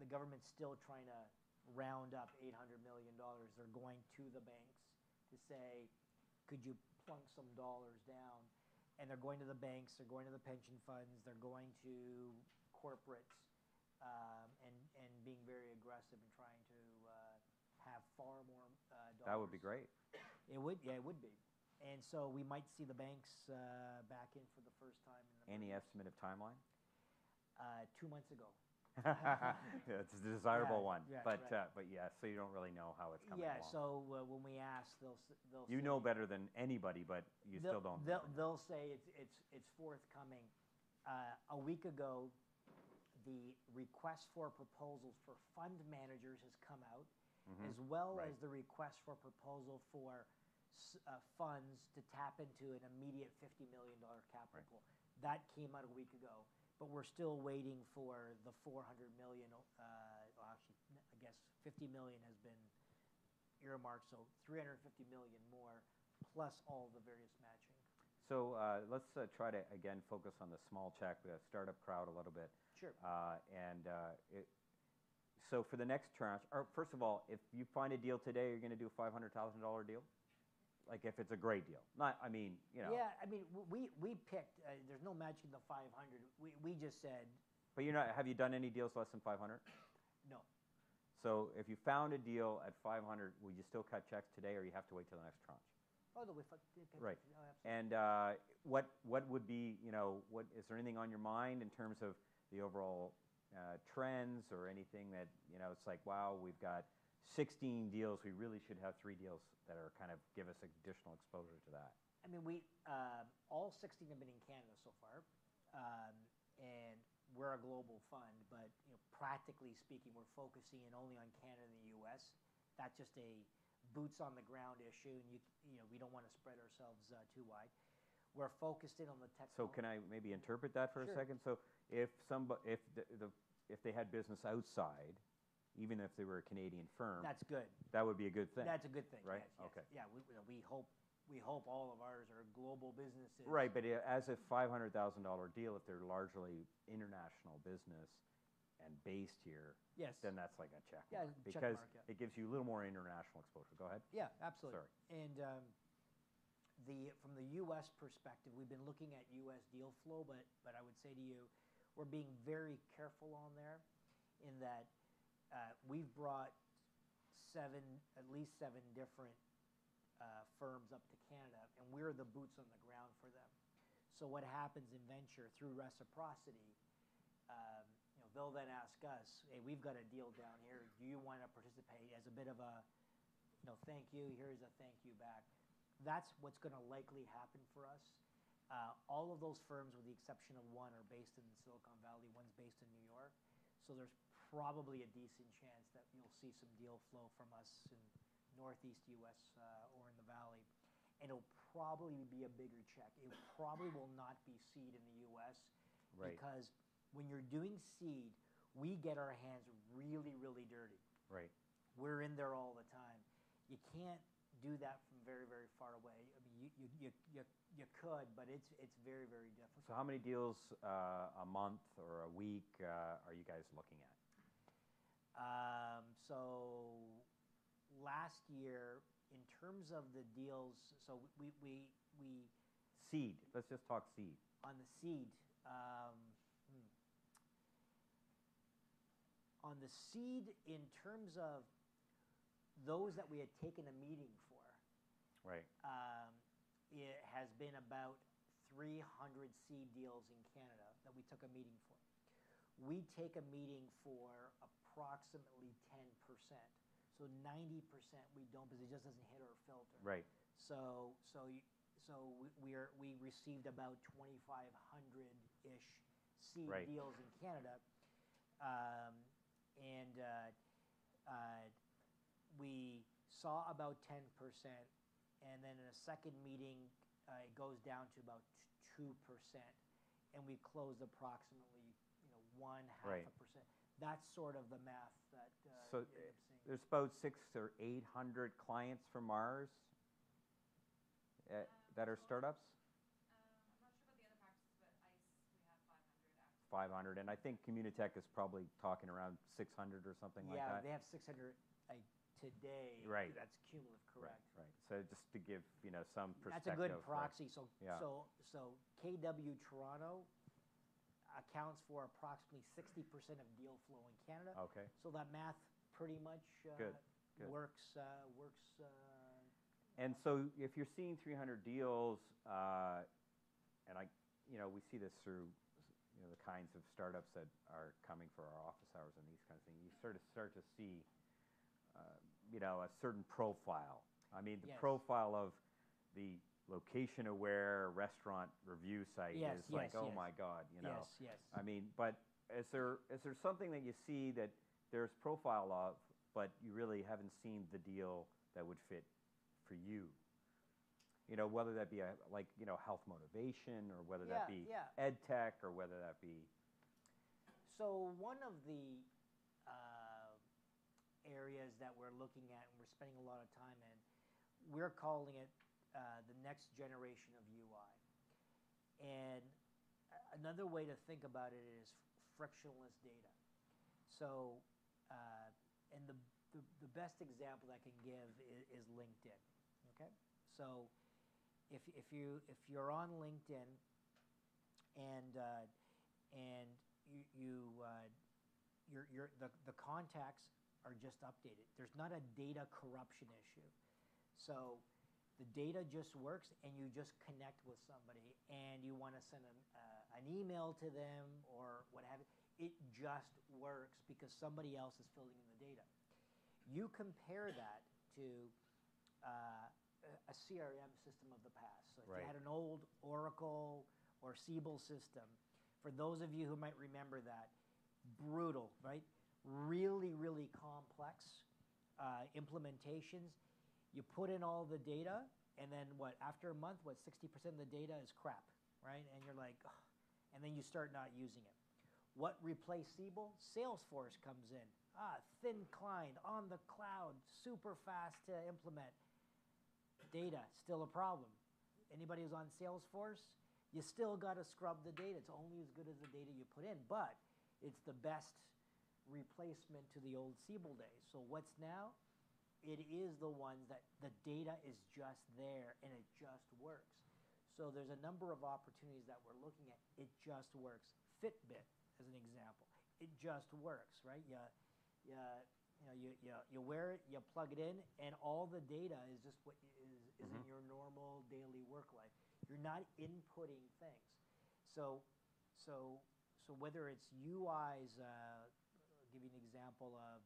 The government's still trying to round up $800 million. They're going to the banks to say, could you plunk some dollars down? And they're going to the banks, they're going to the pension funds, they're going to corporates, and being very aggressive and trying to have far more dollars. That would be great. It would, yeah, it would be. And so we might see the banks back in for the first time. Any estimate of timeline? 2 months ago. Yeah, it's a desirable one, right, but right. But yeah, so you don't really know how it's coming Yeah, along. so when we ask, they'll You say, know better than anybody, but you still don't. They'll say it's forthcoming. A week ago, the request for proposals for fund managers has come out, as well as the request for proposal for funds to tap into an immediate $50 million capital pool. That came out a week ago, but we're still waiting for the $400 million. Actually, I guess $50 million has been earmarked, so $350 million more, plus all the various matching. So let's try to, again, focus on the small check, the startup crowd a little bit. Sure. So for the next tranche, or first of all, if you find a deal today, you're going to do a $500,000 deal? Like if it's a great deal. Not, I mean, you know. Yeah, I mean, we picked, there's no matching the 500. We just said. But you're not, have you done any deals less than 500? No. So if you found a deal at 500, would you still cut checks today, or you have to wait till the next tranche? Oh, no, Right. Oh, absolutely. And what would be, what is there anything on your mind in terms of the overall trends or anything that, it's like, wow, we've got 16 deals. We really should have 3 deals that are kind of give us additional exposure to that. I mean, all 16 have been in Canada so far, and we're a global fund, but practically speaking, we're focusing in only on Canada and the U.S. That's just a boots on the ground issue, and we don't want to spread ourselves too wide. We're focused in on the technology. So can I maybe interpret that for Sure. a second? So if if they had business outside, even if they were a Canadian firm, That's good. that would be a good thing. That's a good thing. Right? Yes, yes. Okay. Yeah, we hope all of ours are global businesses. Right, but as a $500,000 deal, if they're largely international business and based here, Yes. then that's like a check Yeah, mark, check because mark, yeah. it gives you a little more international exposure. Go ahead. Yeah, absolutely. Sorry. And from the U.S. perspective, we've been looking at U.S. deal flow, but I would say to you, we're being very careful on there, in that we've brought at least seven different firms up to Canada, and we're the boots on the ground for them. So what happens in venture through reciprocity? They'll then ask us, "Hey, we've got a deal down here. Do you want to participate?" As a bit of a, thank you. Here's a thank you back. That's what's going to likely happen for us. All of those firms, with the exception of one, are based in Silicon Valley. One's based in New York. So there's probably a decent chance that you'll see some deal flow from us in Northeast U.S. Or in the Valley. And it'll probably be a bigger check. It probably will not be seed in the U.S. Right. Because when you're doing seed, we get our hands really, really dirty. Right. We're in there all the time. You can't do that from very, very far away. I mean, you could, but it's very, very difficult. So how many deals a month or a week are you guys looking at? So last year, in terms of the deals, so we Seed. Let's just talk seed. on the seed. On the seed, in terms of those that we had taken a meeting for, Right. it has been about 300 seed deals in Canada that we took a meeting for. We take a meeting for approximately 10%. So 90% we don't, because it just doesn't hit our filter. Right. We received about 2,500-ish seed Right. deals in Canada, and we saw about 10%, and then in a second meeting, it goes down to about 2%, and we closed approximately, 1/2%. Right. That's sort of the math that So you end up seeing. there's about 600 or 800 clients from Mars that are startups. I'm not sure about the other practices, but ICE, we have 500 active. 500, and I think Communitech is probably talking around 600 or something like Yeah, that. they have 600 today. Right. That's cumulative, correct. Right. So just to give some perspective. That's a good right. proxy. So, Yeah. so KW Toronto accounts for approximately 60% of deal flow in Canada. Okay. So that math pretty much Good. works. And so if you're seeing 300 deals, and we see this through the kinds of startups that are coming for our office hours and these kinds of things, you sort of start to see a certain profile. I mean, the Yes. profile of the location-aware restaurant review site Yes, is like, yes, oh yes. my God, Yes. I mean, but is there something that you see that there's profile of, but you really haven't seen the deal that would fit for you? Whether that be health motivation, or whether that be Yeah. ed tech, or whether that be So one of the areas that we're looking at and we're spending a lot of time in, we're calling it the next generation of UI. And another way to think about it is frictionless data. So, and the best example I can give is LinkedIn. Okay, so if you're on LinkedIn and the contacts are just updated. There's not a data corruption issue. So the data just works, and you just connect with somebody, and you want to send an email to them or what have you. It just works because somebody else is filling in the data. You compare that to a CRM system of the past. So if Right. you had an old Oracle or Siebel system, for those of you who might remember that, brutal, right? Really, really complex implementations. You put in all the data, and then after a month, 60% of the data is crap, right? And you're like, ugh, and then you start not using it. What replaced Siebel? Salesforce comes in. Thin client, on the cloud, super fast to implement. Data, still a problem. Anybody who's on Salesforce, you still got to scrub the data. It's only as good as the data you put in, but it's the best replacement to the old Siebel days. So what's now? It is the ones that the data is just there and it just works. So there's a number of opportunities that we're looking at. It just works. Fitbit, as an example, it just works, right? You wear it, you plug it in, and all the data is just what is in your normal daily work life. You're not inputting things. So whether it's UIs, I'll give you an example of,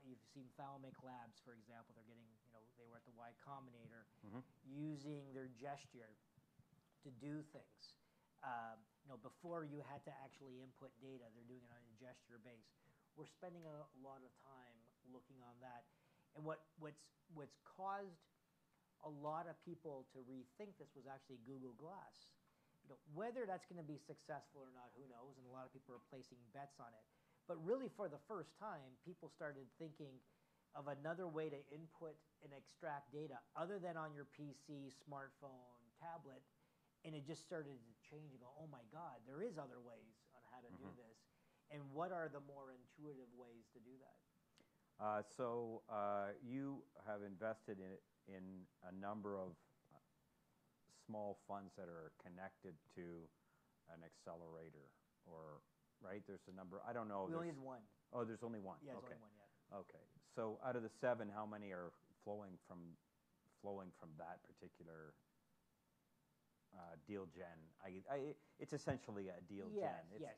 you've seen Falmic Labs, for example. They're getting, they were at the Y Combinator, using their gesture to do things. Before you had to actually input data, they're doing it on a gesture base. We're spending a lot of time looking on that. And what's caused a lot of people to rethink this was actually Google Glass. Whether that's going to be successful or not, who knows? And a lot of people are placing bets on it. But really, for the first time, people started thinking of another way to input and extract data other than on your PC, smartphone, tablet. And it just started to change and go, oh my God, there is other ways on how to do this. And what are the more intuitive ways to do that? So you have invested in a number of small funds that are connected to an accelerator, or right? There's a number. I don't know. We only had one. Oh, there's only one. Yeah, there's okay. only one yet. Okay. So out of the 7, how many are flowing from that particular deal gen? It's essentially a deal gen. Yes,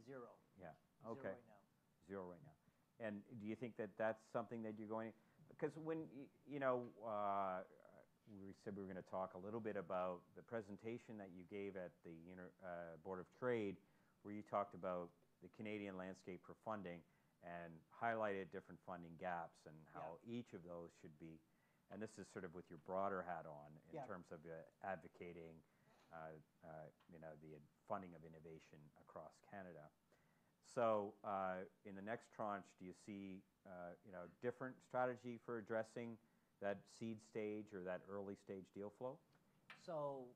zero. Yeah. Okay. Zero right now. Zero right now. And do you think that that's something that you're going? Because when we said we were going to talk a little bit about the presentation that you gave at the Board of Trade, where you talked about the Canadian landscape for funding and highlighted different funding gaps and how each of those should be. And this is sort of with your broader hat on in terms of advocating, the funding of innovation across Canada. So in the next tranche, do you see different strategy for addressing that seed stage or that early stage deal flow? So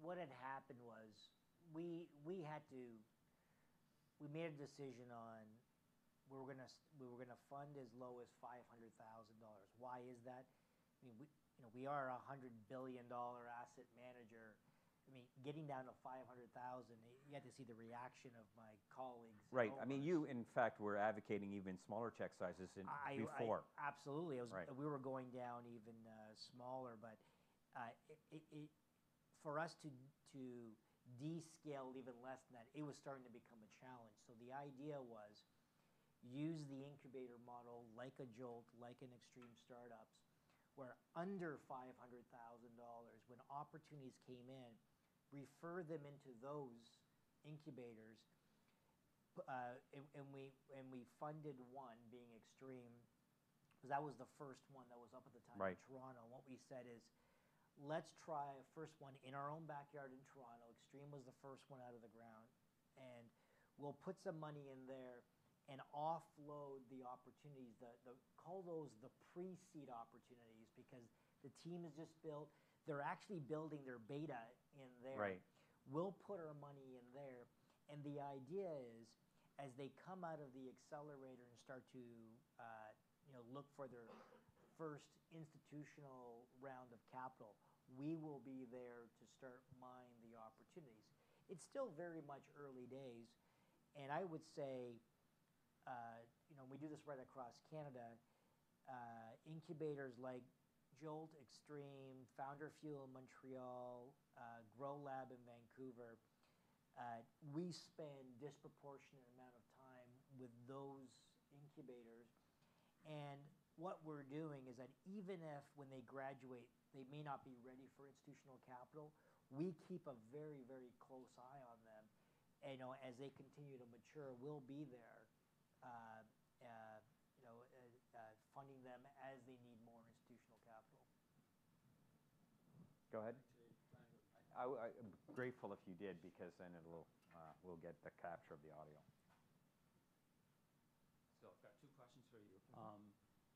what had happened was we made a decision on we were gonna fund as low as $500,000. Why is that? I mean, we are a $100 billion asset manager. I mean, getting down to 500,000, you had to see the reaction of my colleagues. Right. I mean, you, in fact, were advocating even smaller check sizes before. Absolutely. Right. We were going down even smaller, but for us to descale even less than that, it was starting to become a challenge. So the idea was use the incubator model like a Jolt, like an Extreme Startups, where under $500,000, when opportunities came in, refer them into those incubators, and we funded one, being Extreme, because that was the first one that was up at the time in Toronto. And what we said is, let's try a first one in our own backyard in Toronto. Extreme was the first one out of the ground, and we'll put some money in there and offload the opportunities. Call those the pre-seed opportunities, because the team is just built. They're actually building their beta in there. Right. We'll put our money in there, and the idea is, as they come out of the accelerator and start to look for their first institutional round of capital, we will be there to start mining the opportunities. It's still very much early days, and I would say, we do this right across Canada. Incubators like Jolt Extreme, Founder Fuel in Montreal, Grow Lab in Vancouver, we spend disproportionate amount of time with those incubators. And what we're doing is that even if when they graduate, they may not be ready for institutional capital, we keep a very, very close eye on them. And, as they continue to mature, we'll be there, funding them as they need more institutional capital. Go ahead. I'm grateful if you did, because then we'll get the capture of the audio. So I've got two questions for you.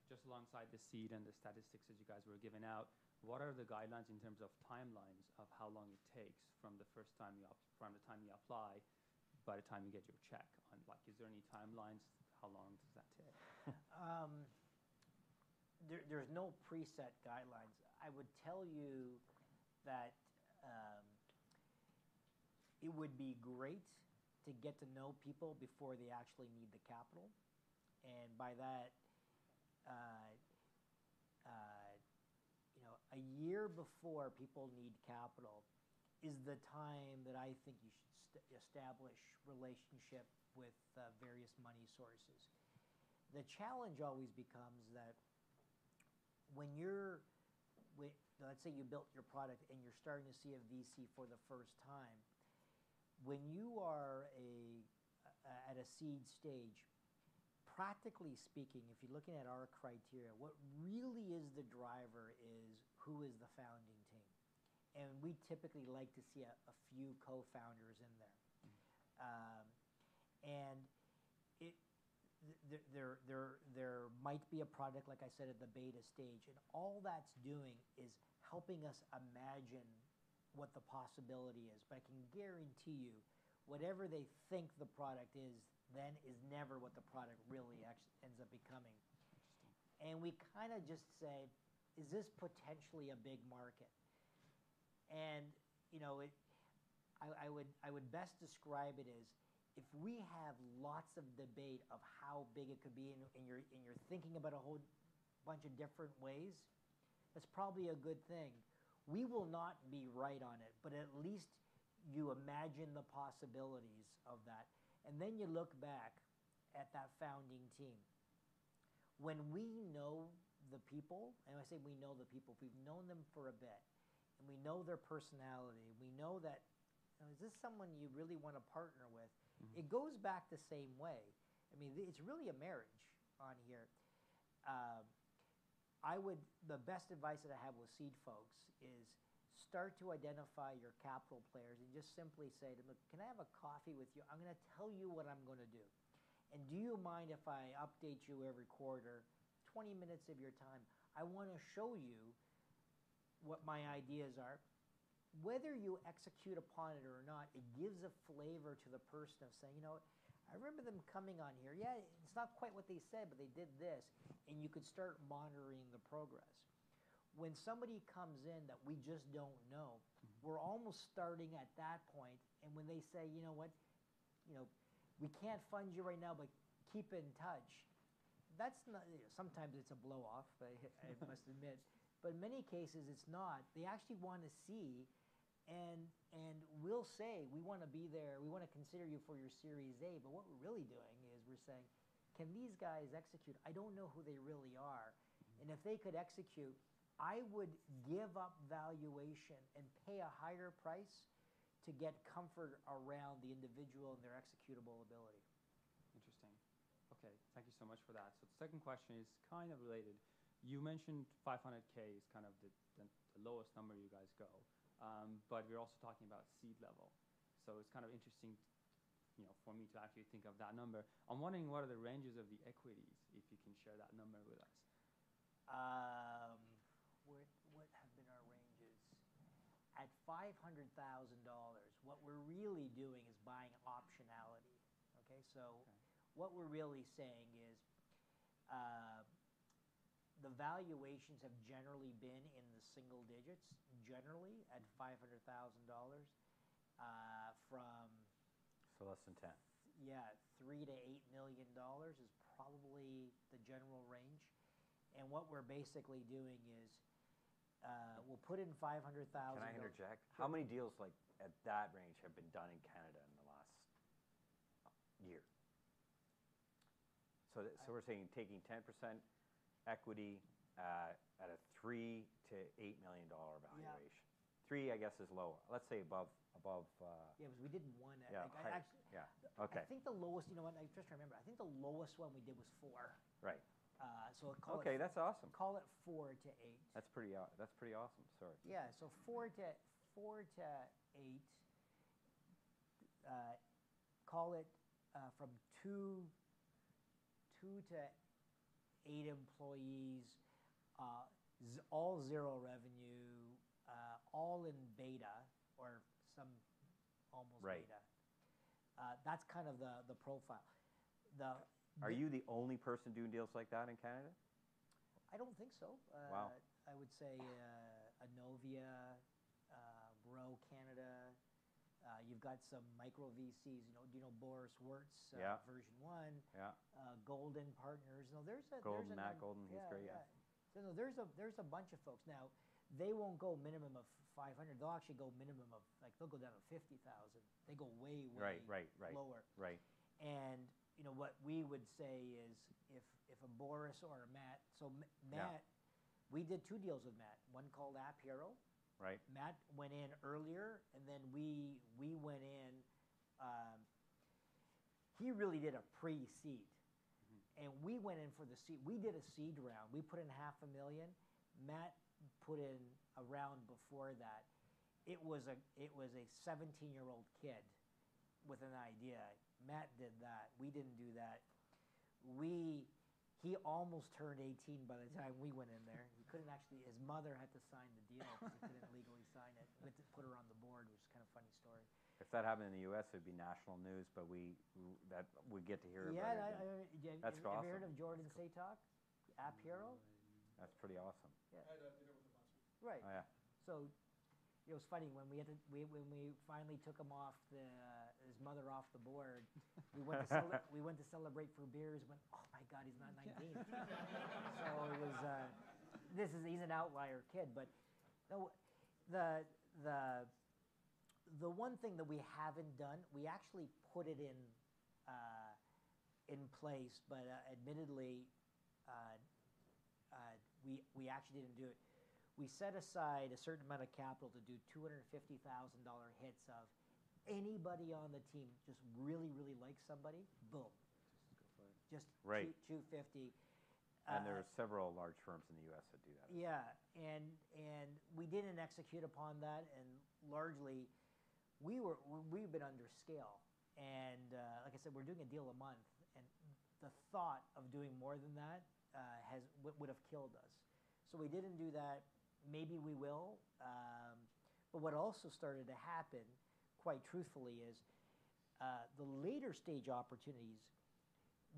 Just alongside the seed and the statistics that you guys were giving out, what are the guidelines in terms of timelines of how long it takes from the time you apply, by the time you get your check? Is there any timelines? How long does that take? There's no preset guidelines. I would tell you that it would be great to get to know people before they actually need the capital. And by that, a year before people need capital is the time that I think you should establish relationship with various money sources. The challenge always becomes that when let's say you built your product and you're starting to see a VC for the first time, when you are at a seed stage, practically speaking, if you're looking at our criteria, what really is the driver is who is the founding team. And we typically like to see a few co-founders in there. And there might be a product, like I said, at the beta stage, and all that's doing is helping us imagine what the possibility is. But I can guarantee you, whatever they think the product is, then is never what the product really actually ends up becoming. And we kind of just say, is this potentially a big market? And I would best describe it as, if we have lots of debate of how big it could be, and you're thinking about a whole bunch of different ways, that's probably a good thing. We will not be right on it, but at least you imagine the possibilities of that. And then you look back at that founding team. When we know the people, and I say we know the people, we've known them for a bit, and we know their personality, we know that, is this someone you really want to partner with? Mm-hmm. It goes back the same way. I mean, it's really a marriage on here. The best advice that I have with seed folks is start to identify your capital players and just simply say to them, can I have a coffee with you? I'm going to tell you what I'm going to do. And do you mind if I update you every quarter, 20 minutes of your time? I want to show you what my ideas are. Whether you execute upon it or not, it gives a flavor to the person of saying, I remember them coming on here. Yeah, it's not quite what they said, but they did this. And you could start monitoring the progress. When somebody comes in that we just don't know, we're almost starting at that point. And when they say, you know what, we can't fund you right now, but keep in touch. That's not, sometimes it's a blow off, I must admit. But in many cases, it's not. They actually want to see, and we'll say, we want to be there, we want to consider you for your Series A, but what we're really doing is we're saying, can these guys execute? I don't know who they really are. And if they could execute, I would give up valuation and pay a higher price to get comfort around the individual and their executable ability. Interesting. Okay, thank you so much for that. So the second question is kind of related. You mentioned 500K is kind of the lowest number you guys go, but we're also talking about seed level. So it's kind of interesting, for me to actually think of that number. I'm wondering, what are the ranges of the equities, if you can share that number with us? What have been our ranges? At $500,000, what we're really doing is buying optionality. Okay, so what we're really saying is the valuations have generally been in the single digits, generally at $500,000 from... So less than 10. Yeah, $3 to $8 million is probably the general range. And what we're basically doing is we'll put in 500,000. Can I interject? How many deals like at that range have been done in Canada in the last year? So we're saying taking 10% equity at a $3 to $8 million valuation. 3, I guess, is low. Let's say above. Yeah, because we did one. Yeah, I Okay. think the lowest. You know what? I just remember. I think the lowest one we did was 4. Right. Okay, that's awesome. Call it 4 to 8. That's pretty awesome. Sorry. Yeah, so 4 to 8. Call it from 2 to 8 employees, all zero revenue, all in beta or some almost Right. beta. That's kind of the profile. Are you the only person doing deals like that in Canada? I don't think so. Wow. I would say Anovia, Row Canada. You've got some micro VCs. Do you know Boris Wirtz, Yeah. version 1? Yeah. Golden Partners. No, there's a Matt Golden, he's great. Yeah. So no, there's a bunch of folks. Now, they won't go minimum of 500. They'll actually go minimum of they'll go down to 50,000. They go way Right. lower. Right. And what we would say is if a Boris or a Matt. So Matt, we did 2 deals with Matt. One called App Hero. Right. Matt went in earlier, and then we went in. He really did a pre-seed, and we went in for the seed. We did a seed round. We put in $500,000. Matt put in a round before that. It was a 17-year-old kid with an idea. Matt did that. We didn't do that. He almost turned 18 by the time we went in there. He couldn't actually. His mother had to sign the deal because he couldn't legally sign it. We had to put her on the board, which is kind of a funny story. If that happened in the U.S., it'd be national news, but we get to hear about it. That's Have awesome. you heard of Jordan Satok, App Hero? That's pretty awesome. Yeah. I had dinner with him last week. Right. Oh, yeah. So it was funny when we finally took him off his mother off the board. We went to celebrate for beers. Went, oh my God, he's not 19. So it was. He's an outlier kid, but no, the one thing that we haven't done, we actually put it in place, but admittedly, we actually didn't do it. We set aside a certain amount of capital to do $250,000 hits of anybody on the team just really, really likes somebody, boom. Just Right. 250. And there are several large firms in the U.S. that do that. Yeah, and we didn't execute upon that, and largely we've been under scale. And like I said, we're doing a deal a month, and the thought of doing more than that would have killed us. So we didn't do that. Maybe we will. But what also started to happen, quite truthfully, is the later stage opportunities.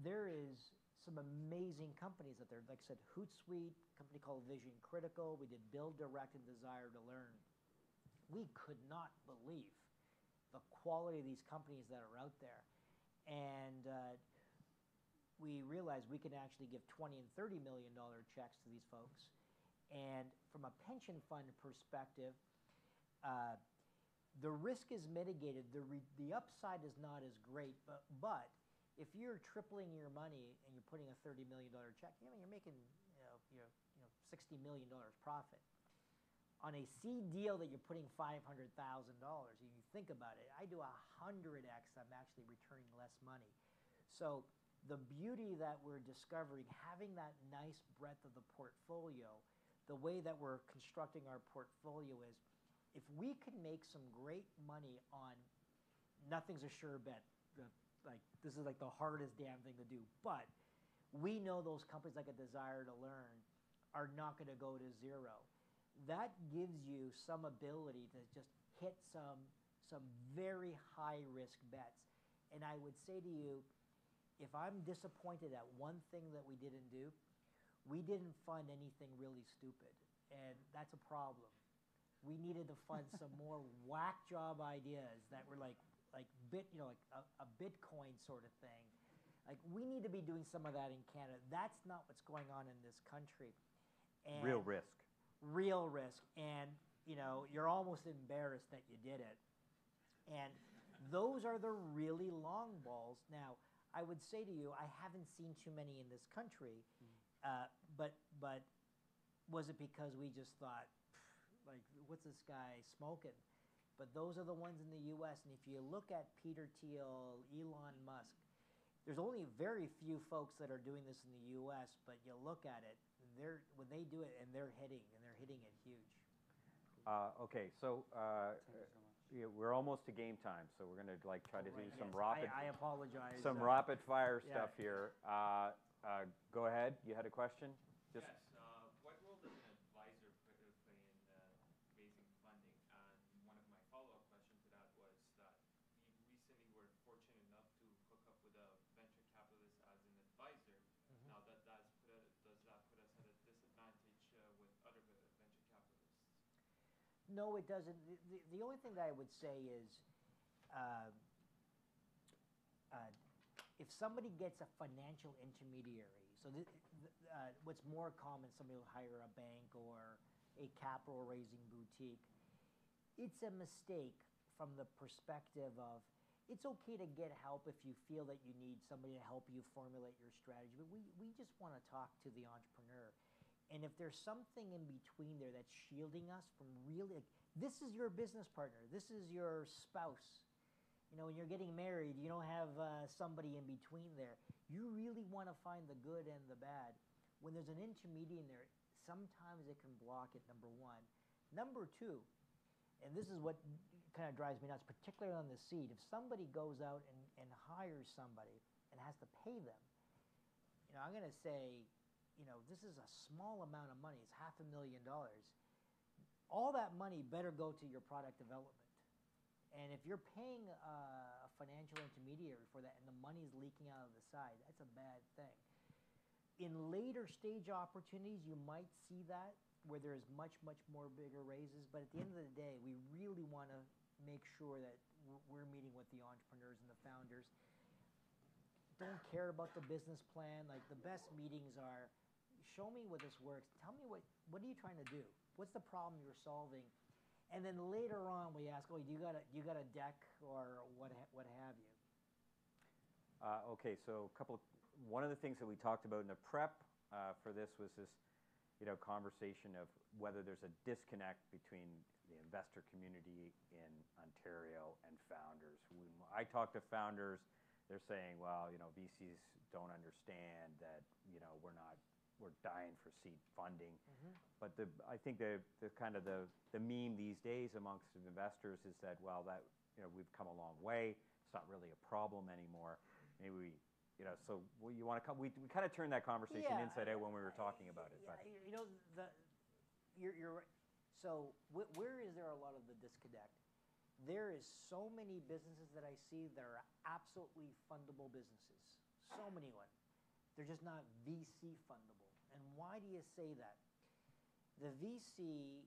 There is some amazing companies out there. Like I said, Hootsuite, a company called Vision Critical. We did Build, Direct, and Desire to Learn. We could not believe the quality of these companies that are out there. And we realized we could actually give $20 and $30 million checks to these folks. And from a pension fund perspective, the risk is mitigated. The upside is not as great, but if you're tripling your money and you're putting a $30 million check, you're making $60 million profit. On a seed deal that you're putting $500,000, you think about it. I do 100x. I'm actually returning less money. So the beauty that we're discovering, having that nice breadth of the portfolio. The way that we're constructing our portfolio is, if we can make some great money on, nothing's a sure bet. This is like the hardest damn thing to do. But we know those companies like a Desire to Learn are not going to go to zero. That gives you some ability to just hit some very high risk bets. And I would say to you, if I'm disappointed at one thing that we didn't do, we didn't fund anything really stupid, and that's a problem. We needed to fund some more whack job ideas that were like a Bitcoin sort of thing. Like, we need to be doing some of that in Canada. That's not what's going on in this country. And Real risk. real risk, and you're almost embarrassed that you did it. And those are the really long balls. Now, I would say to you, I haven't seen too many in this country, but was it because we just thought, like, what's this guy smoking? But those are the ones in the U.S. And if you look at Peter Thiel, Elon Musk, there's only very few folks that are doing this in the U.S. But you look at it, when they do it, and they're hitting it huge. Okay, so Thank you so much. yeah, we're almost to game time, so we're going to try to do Right, some yes. rapid, I apologize. some rapid fire yeah. stuff here. Go ahead. You had a question? Just Yes. What role does an advisor play in raising funding? And one of my follow-up questions to that was that we recently were fortunate enough to hook up with a venture capitalist as an advisor. Mhm. Now, does that put us at a disadvantage with other venture capitalists? No, it doesn't. The only thing that I would say is, if somebody gets a financial intermediary, so what's more common, somebody will hire a bank or a capital raising boutique. It's a mistake from the perspective of, it's okay to get help if you feel that you need somebody to help you formulate your strategy, but we just want to talk to the entrepreneur. And if there's something in between there that's shielding us from really, like, this is your business partner, this is your spouse. When you're getting married, you don't have somebody in between there. You really want to find the good and the bad. When there's an intermediate in there, sometimes it can block it, number one. Number two, and this is what kind of drives me nuts, particularly on the seed. If somebody goes out and hires somebody and has to pay them, I'm going to say, this is a small amount of money. It's $500,000. All that money better go to your product development. And if you're paying a financial intermediary for that and the money's leaking out of the side, that's a bad thing. In later stage opportunities, you might see that where there's much, much more bigger raises. But at the end of the day, we really want to make sure that we're meeting with the entrepreneurs and the founders. Don't care about the business plan. Like, the best meetings are, show me what this works. Tell me what are you trying to do? What's the problem you're solving? And then later on, we ask, do you got a deck or what have you? okay, so one of the things that we talked about in the prep for this was this, conversation of whether there's a disconnect between the investor community in Ontario and founders. When I talk to founders, they're saying, well, VCs don't understand that, we're dying for seed funding. Mm-hmm. But I think the kind of the meme these days amongst investors is that, well, that we've come a long way. It's not really a problem anymore. Maybe so you want to come? We kind of turned that conversation inside out when we were talking about it. Yeah, but. You're right. So where is there a lot of the disconnect? There is so many businesses that I see that are absolutely fundable businesses. So many of them. They're just not VC fundable. And why do you say that? The VC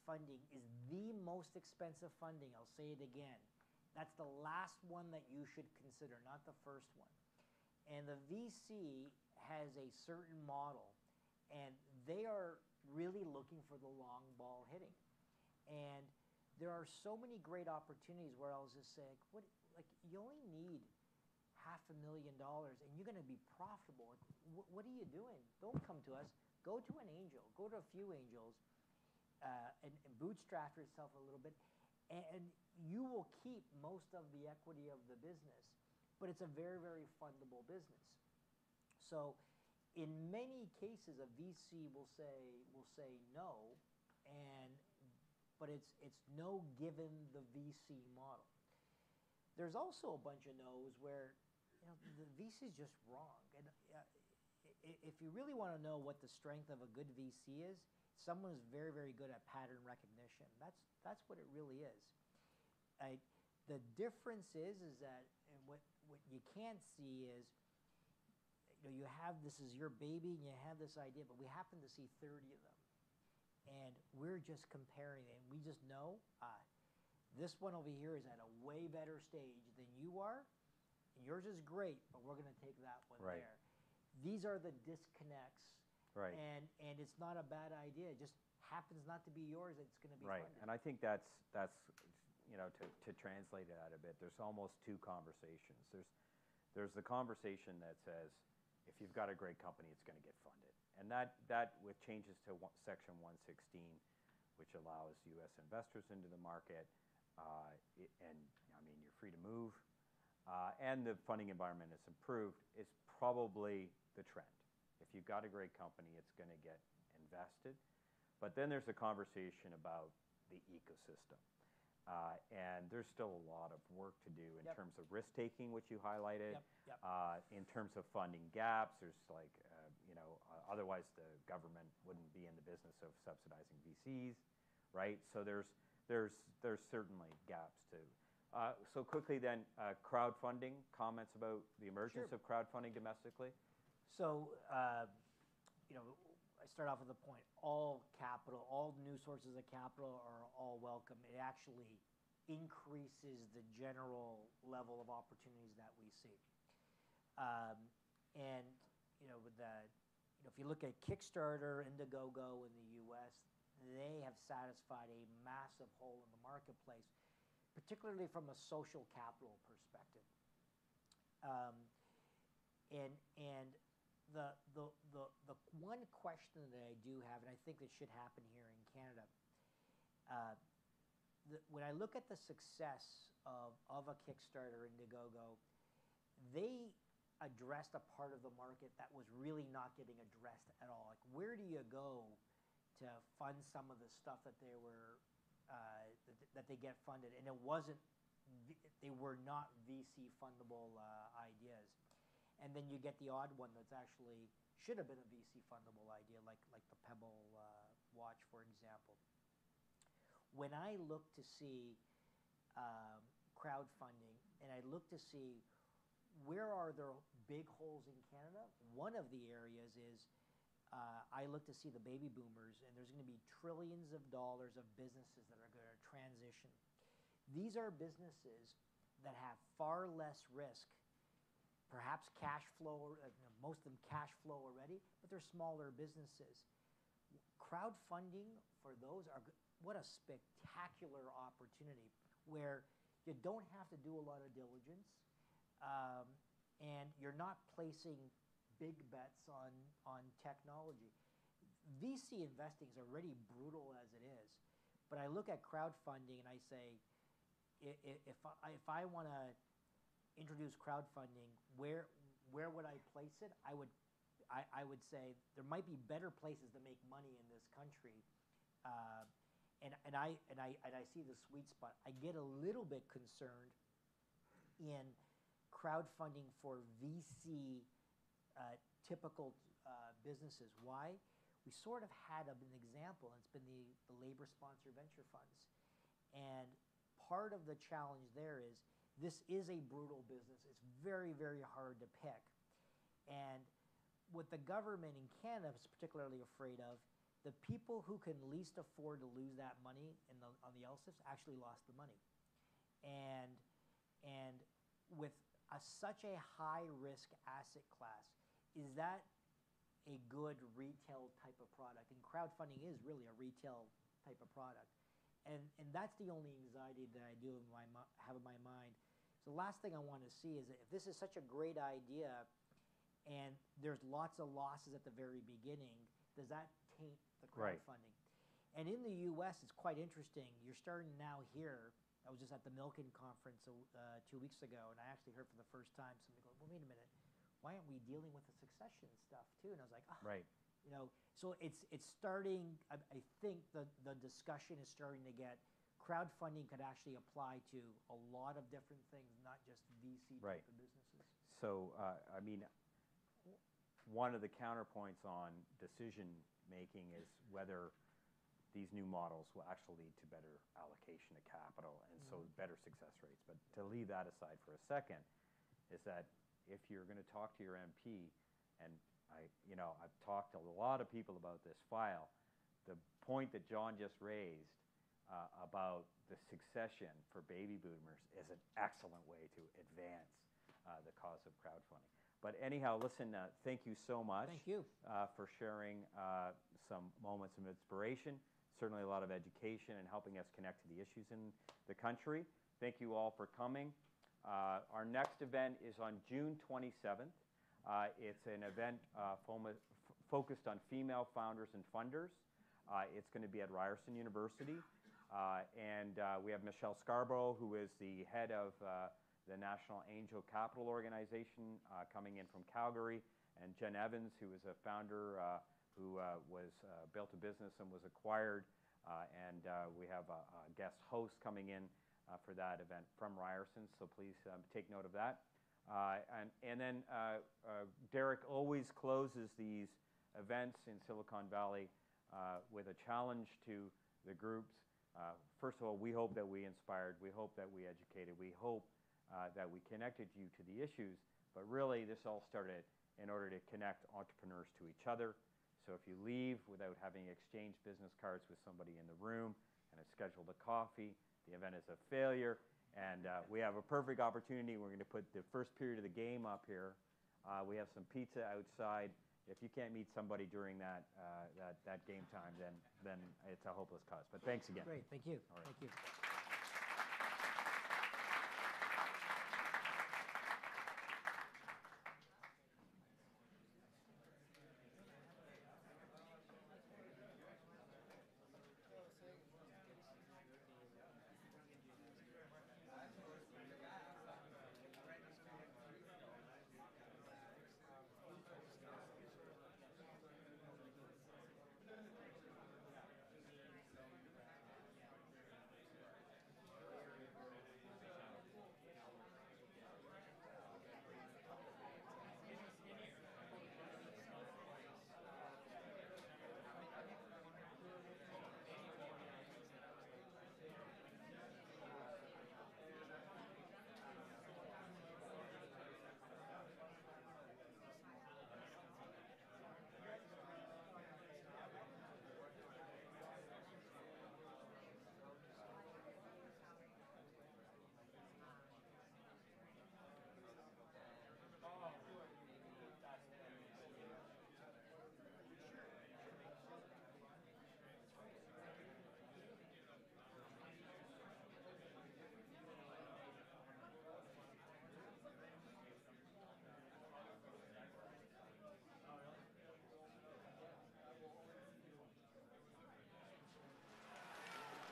funding is the most expensive funding. I'll say it again. That's the last one that you should consider, not the first one. And the VC has a certain model, and they are really looking for the long ball hitting. And there are so many great opportunities where I'll just say, you only need $500,000 and you're going to be profitable. What are you doing? Don't come to us. Go to an angel. Go to a few angels and bootstrap yourself a little bit, and you will keep most of the equity of the business. But it's a very, very fundable business. So in many cases, a VC will say no, but it's no given the VC model. There's also a bunch of no's where the VC is just wrong. And if you really want to know what the strength of a good VC is, someone who's very, very good at pattern recognition. That's what it really is. The difference is that, and what you can't see is, you have, this is your baby and you have this idea, but we happen to see 30 of them. And we're just comparing it. And we just know this one over here is at a way better stage than you are. And yours is great, but we're going to take that one Right. there. These are the disconnects. Right. And it's not a bad idea. Just happens not to be yours, it's going to be Right, funded. and I think that's to translate it out a bit, there's almost two conversations. There's the conversation that says, if you've got a great company, it's going to get funded. And that with changes to Section 116, which allows U.S. investors into the market, and I mean, you're free to move, and the funding environment is improved, is probably the trend. If you've got a great company, it's going to get invested. But then there's a conversation about the ecosystem. And there's still a lot of work to do in terms of risk-taking, which you highlighted. In terms of funding gaps, there's like, otherwise the government wouldn't be in the business of subsidizing VCs, right? So there's certainly gaps too. So quickly then, crowdfunding, comments about the emergence of crowdfunding domestically? So, I start off with a point. All capital, all new sources of capital are all welcome. It actually increases the general level of opportunities that we see. If you look at Kickstarter, Indiegogo in the U.S., they have satisfied a massive hole in the marketplace, particularly from a social capital perspective. The one question that I do have, and I think this should happen here in Canada, when I look at the success of a Kickstarter, Indiegogo, they addressed a part of the market that was really not getting addressed at all. Like, where do you go to fund some of the stuff that they were that they get funded? And they were not VC fundable ideas. And then you get the odd one that's actually should have been a VC fundable idea, like the Pebble watch, for example. When I look to see crowdfunding, and I look to see where are there big holes in Canada, one of the areas is I look to see the baby boomers, and there's going to be trillions of dollars of businesses that are going to transition. These are businesses that have far less risk, perhaps cash flow, most of them cash flow already, but they're smaller businesses. Crowdfunding for those what a spectacular opportunity where you don't have to do a lot of diligence, and you're not placing big bets on technology. VC investing is already brutal as it is, but I look at crowdfunding and I say, if I want to introduce crowdfunding, where would I place it? I would say there might be better places to make money in this country, and I see the sweet spot. I get a little bit concerned in crowdfunding for VC typical businesses. Why? We sort of had an example, and it's been the labor sponsor venture funds. And part of the challenge there is this is a brutal business. It's very, very hard to pick. And what the government in Canada is particularly afraid of, the people who can least afford to lose that money on the LSIFs actually lost the money. And with such a high-risk asset class, is that a good retail type of product? And crowdfunding is really a retail type of product. And that's the only anxiety that I have in my mind. So the last thing I want to see is that if this is such a great idea and there's lots of losses at the very beginning, does that taint the crowdfunding? Right. And in the U.S., it's quite interesting. You're starting now here. I was just at the Milken conference 2 weeks ago, and I actually heard for the first time somebody go, well, wait a minute. Why aren't we dealing with the succession stuff too? And I was like, oh. Right. So it's starting, I think the discussion is starting to get, crowdfunding could actually apply to a lot of different things, not just VC type of businesses. So, one of the counterpoints on decision making is whether these new models will actually lead to better allocation of capital and so better success rates. But to leave that aside for a second, is that if you're going to talk to your MP, and I've talked to a lot of people about this file, the point that John just raised about the succession for baby boomers is an excellent way to advance the cause of crowdfunding. But anyhow, listen, thank you so much. Thank you. For sharing some moments of inspiration, certainly a lot of education and helping us connect to the issues in the country. Thank you all for coming. Our next event is on June 27th. It's an event focused on female founders and funders. It's going to be at Ryerson University. And we have Michelle Scarborough, who is the head of the National Angel Capital Organization, coming in from Calgary, and Jen Evans, who is a founder who built a business and was acquired. And we have a guest host coming in for that event from Ryerson, so please take note of that. And then Derek always closes these events in Silicon Valley with a challenge to the groups. First of all, we hope that we inspired, we hope that we educated, we hope that we connected you to the issues, but really this all started in order to connect entrepreneurs to each other. So if you leave without having exchanged business cards with somebody in the room and have scheduled a coffee, the event is a failure. And we have a perfect opportunity. We're going to put the first period of the game up here. We have some pizza outside. If you can't meet somebody during that game time, then it's a hopeless cause. But thanks again. Great, thank you. All right. Thank you.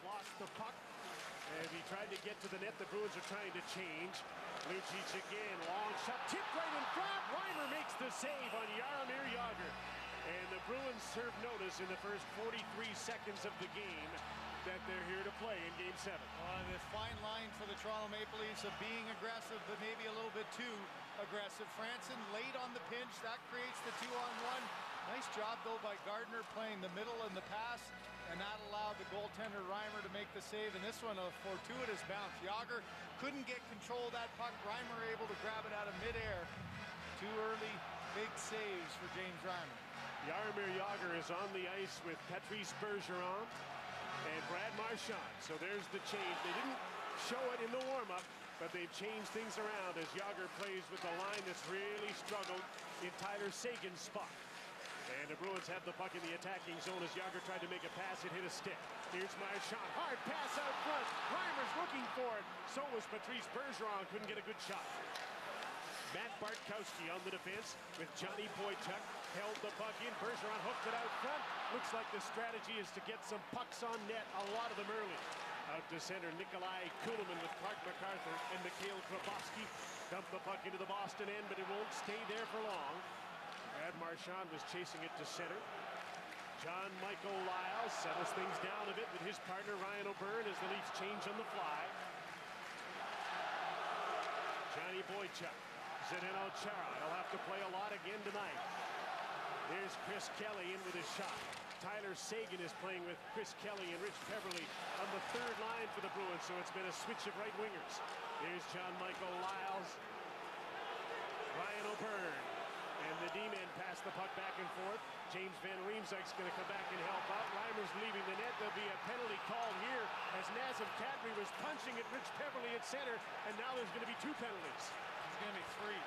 Lost the puck, and he tried to get to the net. The Bruins are trying to change. Lucic again, long shot, tipped right in front. Reimer makes the save on Jaromir Jagr. And the Bruins serve notice in the first 43 seconds of the game that they're here to play in Game 7. The fine line for the Toronto Maple Leafs of being aggressive, but maybe a little bit too aggressive. Franson late on the pinch. That creates the 2-on-1. Nice job, though, by Gardner playing the middle and the pass, and that allowed the goaltender Reimer to make the save. And this one, a fortuitous bounce. Jagr couldn't get control of that puck. Reimer able to grab it out of midair. Too early, big saves for James Reimer. Jaromir Jagr is on the ice with Patrice Bergeron and Brad Marchand. So there's the change. They didn't show it in the warm-up, but they've changed things around as Jagr plays with the line that's really struggled in Tyler Seguin's spot. And the Bruins have the puck in the attacking zone as Jagr tried to make a pass. It hit a stick. Here's Marchand. Hard pass out front. Reimer's looking for it. So was Patrice Bergeron. Couldn't get a good shot. Matt Bartkowski on the defense with Johnny Boychuk. Held the puck in. Bergeron hooked it out front. Looks like the strategy is to get some pucks on net, a lot of them early. Out to center, Nikolai Kuhlman with Clark MacArthur and Mikhail Grabowski. Dump the puck into the Boston end, but it won't stay there for long. Brad Marchand was chasing it to center. John Michael Lyles settles things down a bit with his partner Ryan O'Byrne as the Leafs change on the fly. Johnny Boychuk. Zdeno Chara. He'll have to play a lot again tonight. Here's Chris Kelly in with his shot. Tyler Seguin is playing with Chris Kelly and Rich Peverley on the third line for the Bruins, so it's been a switch of right wingers. Here's John Michael Lyles. Ryan O'Byrne. And the D-men pass the puck back and forth. James Van Riemsdyk's going to come back and help out. Reimer's leaving the net. There'll be a penalty called here as Nazem Kadri was punching at Rich Peverley at center, and now there's going to be 2 penalties. There's going to be 3.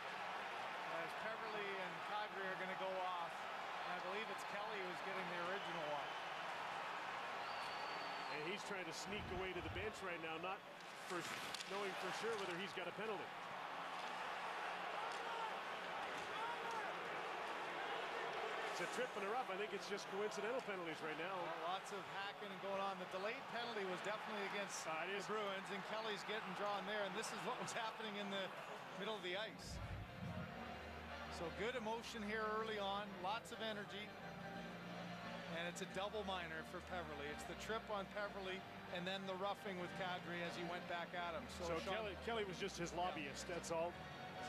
As Peverley and Kadri are going to go off. And I believe it's Kelly who's getting the original one. He's trying to sneak away to the bench right now, not for knowing for sure whether he's got a penalty. It's a trip and a rough. I think it's just coincidental penalties right now. Well, lots of hacking and going on. The delayed penalty was definitely against the Bruins, and Kelly's getting drawn there, and this is what was happening in the middle of the ice. So good emotion here early on, lots of energy, and it's a double minor for Peverley. It's the trip on Peverley and then the roughing with Kadri as he went back at him. So Kelly was just his lobbyist, that's all.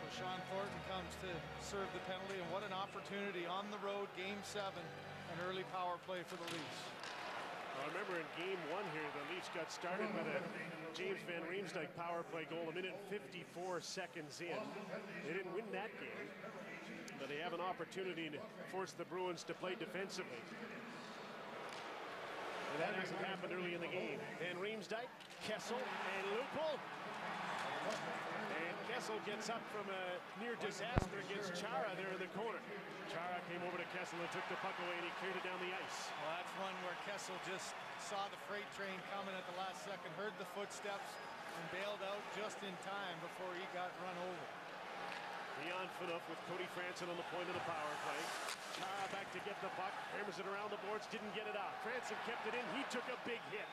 So Sean Thornton comes to serve the penalty, and what an opportunity on the road, Game 7, an early power play for the Leafs. Well, I remember in Game 1 here, the Leafs got started with a James Van Riemsdyk power play goal a minute and 54 seconds in. They didn't win that game, but they have an opportunity to force the Bruins to play defensively. And that hasn't happened early in the game. Van Riemsdyk, Kessel, and Lupul. And Kessel gets up from a near disaster against Chara there in the corner. Chara came over to Kessel and took the puck away, and he cleared it down the ice. Well, that's one where Kessel just saw the freight train coming at the last second, heard the footsteps, and bailed out just in time before he got run over. Leon Phaneuf with Cody Franson on the point of the power play. Chara back to get the puck, hammers it around the boards, didn't get it out. Franson kept it in, he took a big hit.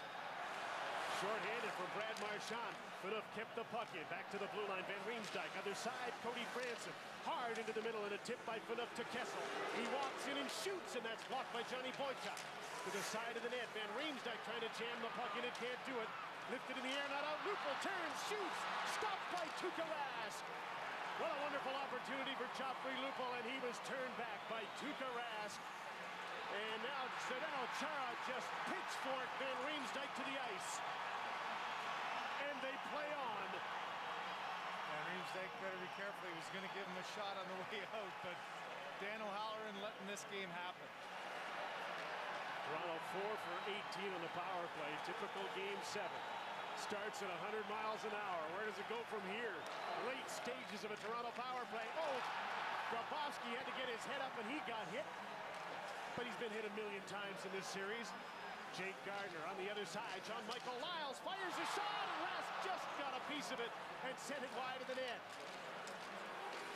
Short-handed from Brad Marchand. Phaneuf kept the puck in, back to the blue line. Van Riemsdyk, other side, Cody Franson. Hard into the middle, and a tip by Phaneuf to Kessel. He walks in and shoots, and that's blocked by Johnny Boychuk. To the side of the net, Van Riemsdyk trying to jam the puck in, and can't do it. Lifted in the air, not out. Lupul turns, shoots, stopped by Tuukka Rask. What a wonderful opportunity for Joffrey Lupul, and he was turned back by Tuukka Rask. And now Zdeno Chara just pitchforked Van Riemsdyk to the ice. And they play on. Van Riemsdyk better be careful. He was going to give him a shot on the way out, but Dan O'Halloran letting this game happen. Toronto 4 for 18 on the power play. Typical Game 7. Starts at 100 miles an hour. Where does it go from here? Late stages of a Toronto power play. Oh, Grabowski had to get his head up, and he got hit. But he's been hit a million times in this series. Jake Gardner on the other side. John Michael Lyles fires a shot, and Rask just got a piece of it and sent it wide of the net.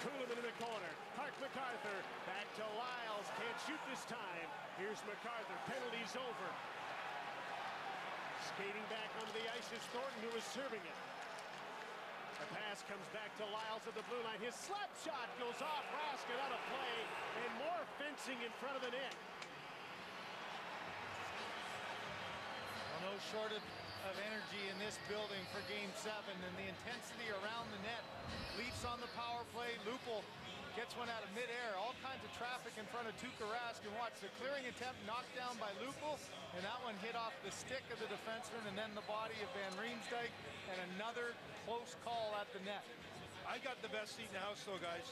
Kuhlman in the corner. Clark MacArthur back to Lyles. Can't shoot this time. Here's MacArthur. Penalty's over. Skating back onto the ice is Thornton, who was serving it. The pass comes back to Lyles at the blue line. His slap shot goes off. Rask out of play, and more fencing in front of the net. Well, no shortage of energy in this building for Game 7, and the intensity around the net. Leafs on the power play. Lupul gets one out of midair. All kinds of traffic in front of Tuukka Rask, and watch the clearing attempt knocked down by Lupul, and that one hit off the stick of the defenseman and then the body of Van Riemsdyk, and another close call at the net. I got the best seat in the house though, guys.